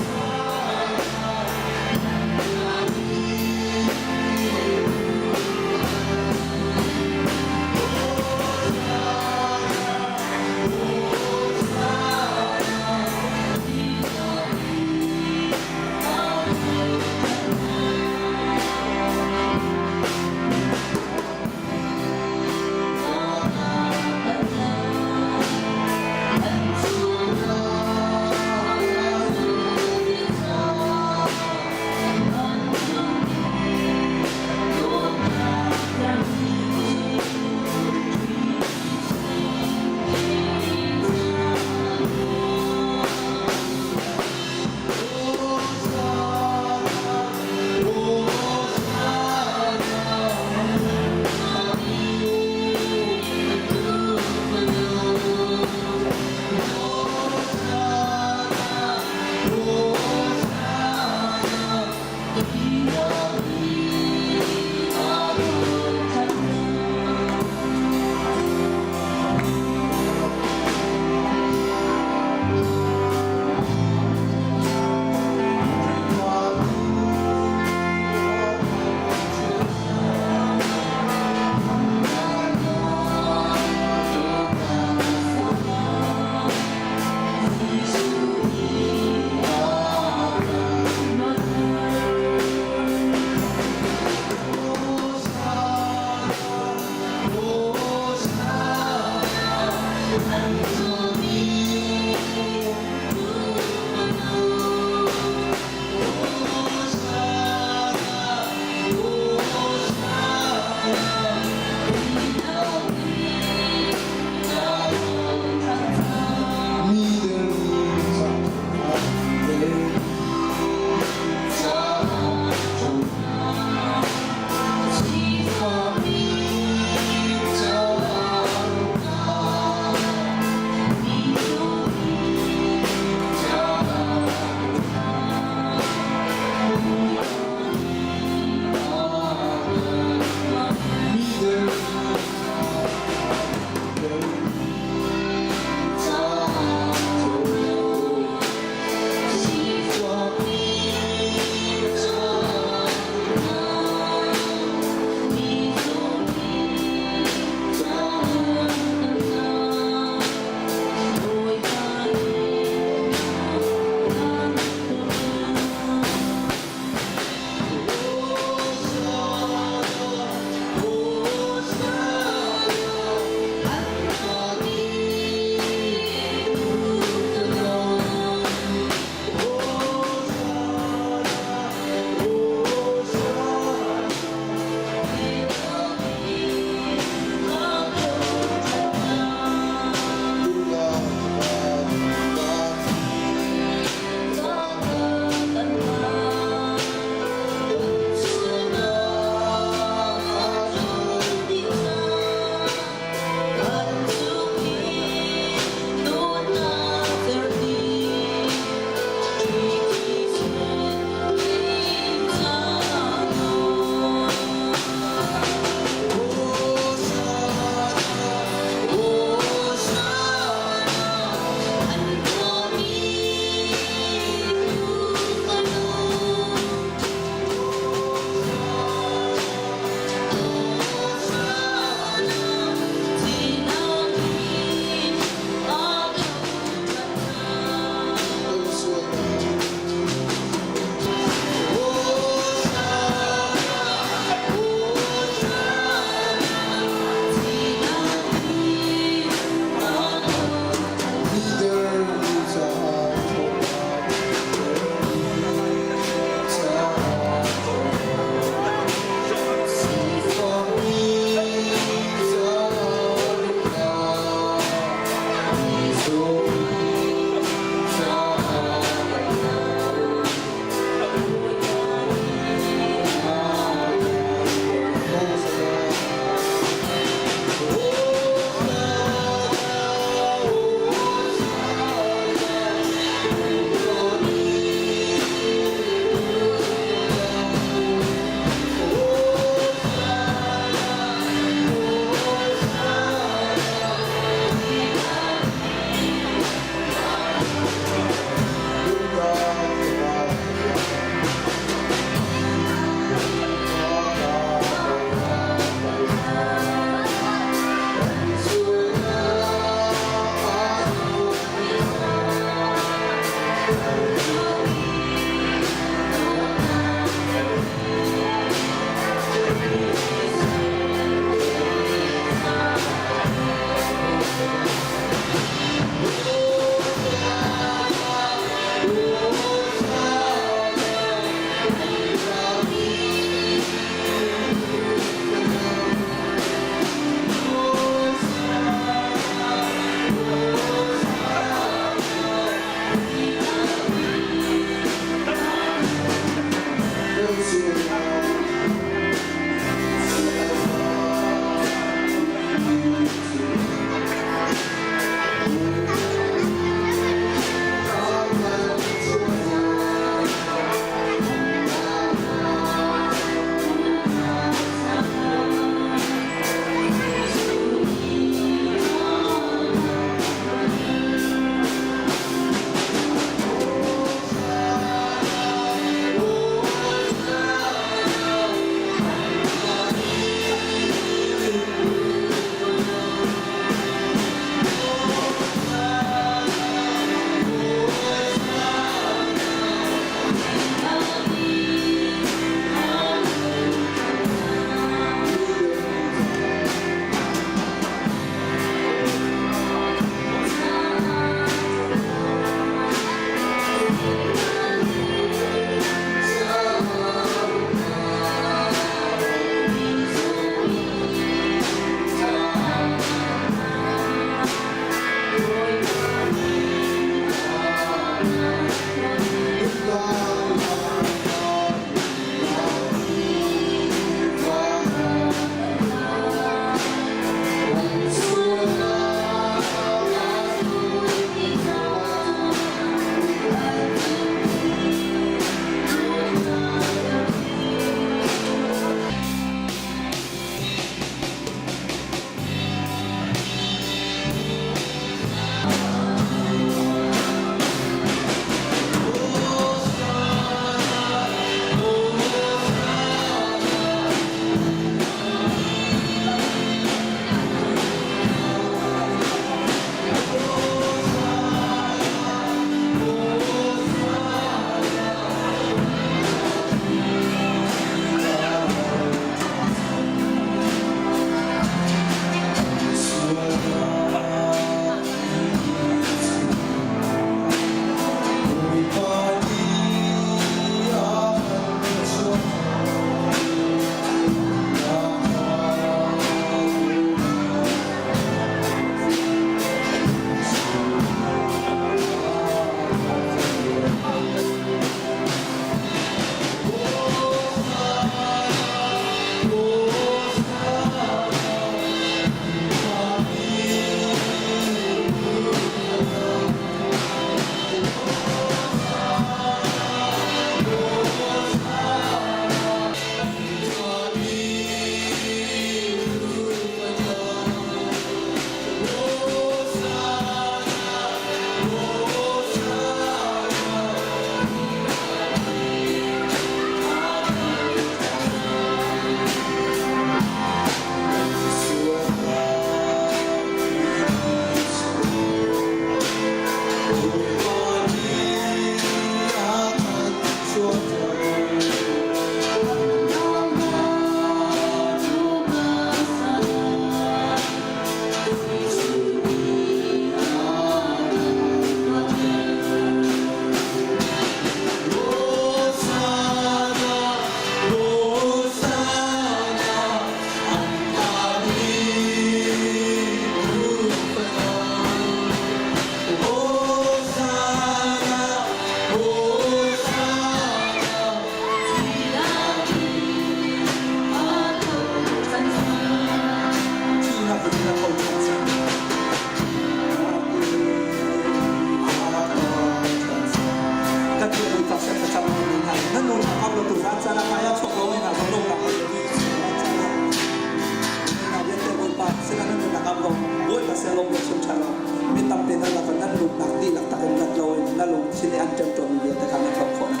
จะลงเป็นชุมชนเรามีตำเป็นนั่นเราก็นั่นลุกหนักดีหลักตะกันนั่นเรานั่นลงชิ้นอันจำตัวมีเดียวแต่การนั่นครอบครัวนะ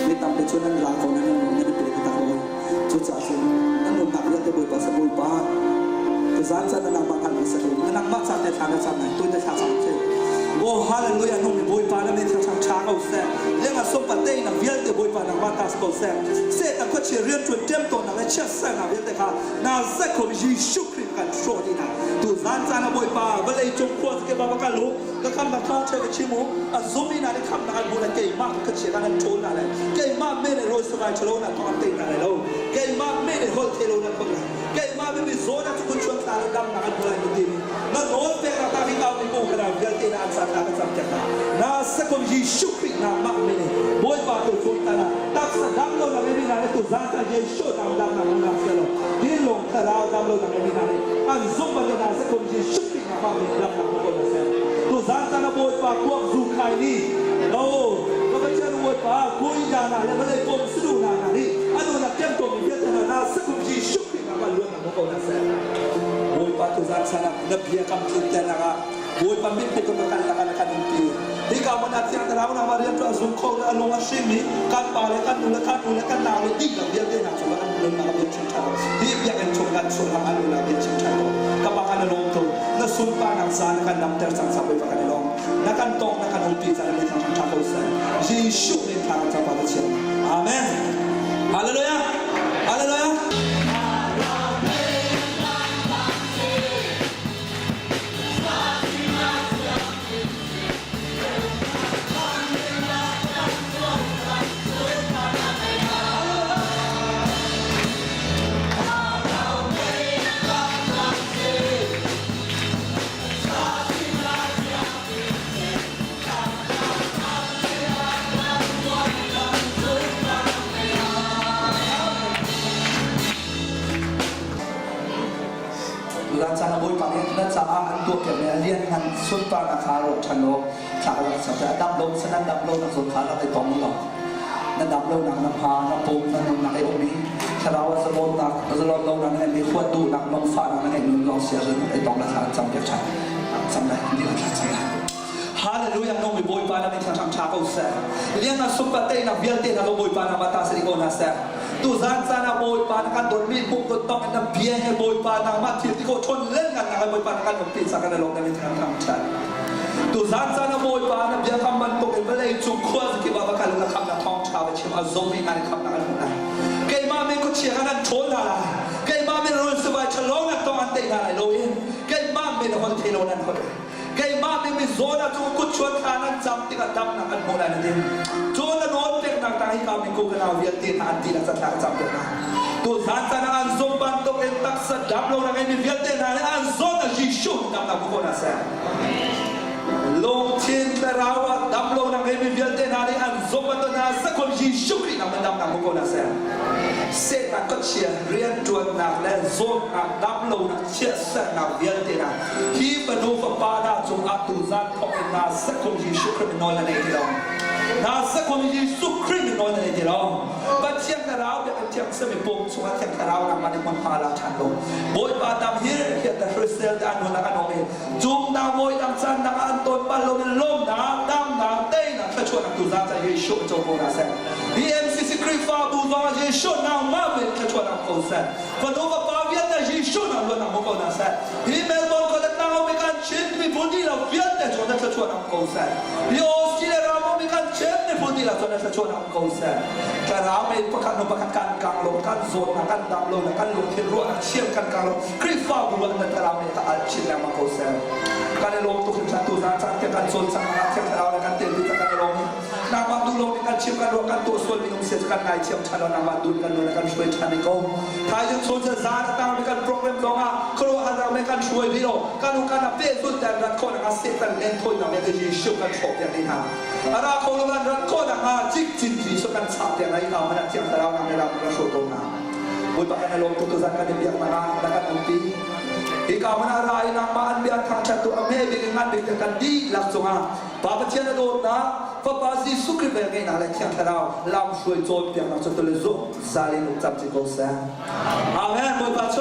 มีตำเป็นชุดนั้นลาคนนั้นนั่นลงนั่นเป็นตะกันชุดจ่าชุดนั่นลุกหนักเรื่องจะบุยปัสบุยป้าแต่สารจะนั่งบางอันมีสกุลนั่งมักสัตว์ในทางนั้นไหนตัวจะชาสังเกตโอ้ฮาเลลูยานุ่มบุยป้านั่นเป็นทางช้างเอาแซ่เรื่องอาสมปัตเต้นักเวียนเตบุยป้านักมาตาสโตแซ่เสร็จแต่ก็เชื่อเรื่องจนเต็มตัวนักเชื่อแซ่นักเวียนแต่ค่ะน่าแซ่ของยิสุคริสต์กันโชดีนะตัวสารจะนั่งบุยป้าเวลาจงควรจะเก็บมากันรู้ก็คำนักท่องเที่ยวชิมูอาซุมีนาในคำนักบุญเก่งมากก็เชื่อกันโชนอะไรเก่งมากไม่ได้โรยสบายชโลนักทอนติงอะไรแล้วเก่งมากไม่ได้โรยเทโลนักคนเก่งมากไม่มีโซนักทุกคนชวนตาดำนักบุญอะไรดีนั่นโน้ตเป็นการที่เขาไม่กู้กันเรื่องที่น่าสัตย์นักสัมผัสน่าสักคนยิสุคริสต์นักมากไม่ได้บุยป้าตัวชนตาตักสัตย์ดำเราไม่มีนาในตัวสารจะยิสุนักดำนักบุญอะไรแล้วที่ลงตาเราดำเราไม่มีนาในอันซุ่มมันจะน่าสักคนยิสุคริสต์นักมากไม่ได้ดำนักบุญอะไรตัวสารจะน่าบุยป้าพวกซูคายนี่โอ้ก็ไม่ใช่บุยป้าคุยจานาแล้วไม่ได้กลมสู้นานานี่อันนั้นนักเก็บตัวมีเยอะแต่น่าสักคนยิสุคริสต์นักมาเรื่องนักบุญอะไรบุยป้าตัวสารจะน่านับเพียงคำคิดแต่ละบุยป้าไม่เป็นคนกันละกันกันดีที่เขามันอาจจะแต่เรานามาเรียนตัวสุขเขาและลงอาชีพนี้การป่าและการดูและการดูและการนาเลยดิ้งกับเรียนได้หนักสุดและการเรียนมาเรียนชิงชัยที่อยากเป็นชมกันชมทำอันดูและเรียนชิงชัยกับปากกันลงตัวและสุนปานักสารการนำเตอร์สังสรรค์ไปปากกันลงนักการตองนักการอุปถัมภ์ในทางชิงชัยเขาเสนยิสุในทางจักรวาลเชียวอาเมนฮาเลลูยาฮาเลลูยาsana boy pa rin na sa ang tuwa kaya lian han sulpa na karo chano karo sa damlo sa damlo na sul karo ay tong lo na damlo na pa na pom na na kay umi karawa sa lon na sa lon na na may khwat du na mong fa na na nung lo sia rin ay tong la sa cham kya chan sam na hindi la sa la Hallelujah no may boy pa na may chang cha ko sa lian na sulpa tay na bialte na boy pa na mata sa iko na sa tu zan sana boy pa na kan don mi pum ko tong na bia he boy pa na ma ti ko chon len kan na boy pa na kan pi sa kan lo na min kan chan tu zan sana boy pa na bia kam ban to ke balai chu khwa ki ba ba kan na kham na thong cha ba chim a zong mi na kham na kan na ke ma me ko chi kan chol na la ke ma me ro sa ba chalong na tong an te na lo in ke ma me na hol te lo na hol ke ma me mi zona chu ku chon kanan cham ti ka dam na kan mo na din chu na no te na ta hi ka me ko ka na wi ti na ti na sa ta cham te na tu zan sana an zom ban to en tak sa dam lo na ke mi wi te na an zona ji shu dam na ko na sa long chin tarawa dam lo na ke mi wi te na an zom ban to na sa ko ji shu ri na dam na ko na sa se ta ko chia rian tuan na le zom na dam lo na chia sa na wi te na hi pa no fa pa na chu a tu zan ko na sa ko ji shu ri no la nei lo na sa ko ji shu ri no la nei lo ba chiang tarao be chiang sa mi pom chu a chiang tarao na ma ni mon pa la chan lo boy pa dam hi hi ta resel da no na ka no me chung na boy dam chan na an ton pa lo ni lom na dam na te na cha chu na tu zan sa ye shu cho ko na sa BMCC Krifa bu zo ye shu na ma me cha chu na ko sa fa no ba pa viet na ye shu na lo na mo ko na sa hi mel bon ko da na me kan chin mi budi la viet na chu na cha chu na ko sa hi Australia ra mo me kan chin mi budi la chu na cha chu na ko sa ka ra me pa kan no pa kan kang lo kan zo na kan dam lo na kan lo kin ro na chiam kan kang lo Krifa bu na ta ra me ta al chin na ma ko sa kan lo tu kin cha tu na cha kan son sa na cha ra na kan te li ta kan lo ni na ma du lo kan chiam kan ro kan tuส่วนมีเสียกันนายเชี่ยวชาญเรานำมาดูกันเลยกันช่วยชาญก็ถ้ายังส่วนจะสารต่างมีการโปรแกรมลงอ่ะครัวอาจจะไม่กันช่วยพี่เราการดูการนับเป้สุดแต่รัฐคนอ่ะเสียกันเล่นทุนอ่ะไม่ได้ยินชื่อกันชอบอย่างนี้นะอะไรเขาลงกันรัฐคนอ่ะจิกจินจีสุกันชับอย่างไรเขามันเที่ยงแต่เรานำในเราเราโชว์ตรงนั้นบุญปากกันลงตุกจันกันเบียกมาแล้วกันอุปีที่เขามันอะไรนำมาอันเบียร์ทางชาตุอเมริกันงานเบียกกันดีหลักสงฆ์ป้าปะเชียนโดนนะพระบาทสุขริบยังไงนะเลยเที่ยงแต่เราลำช่วยโจทย์เพียงเราจะตัวเลือกสาลีนุจับจิโกเซอาเมนบุญพระเ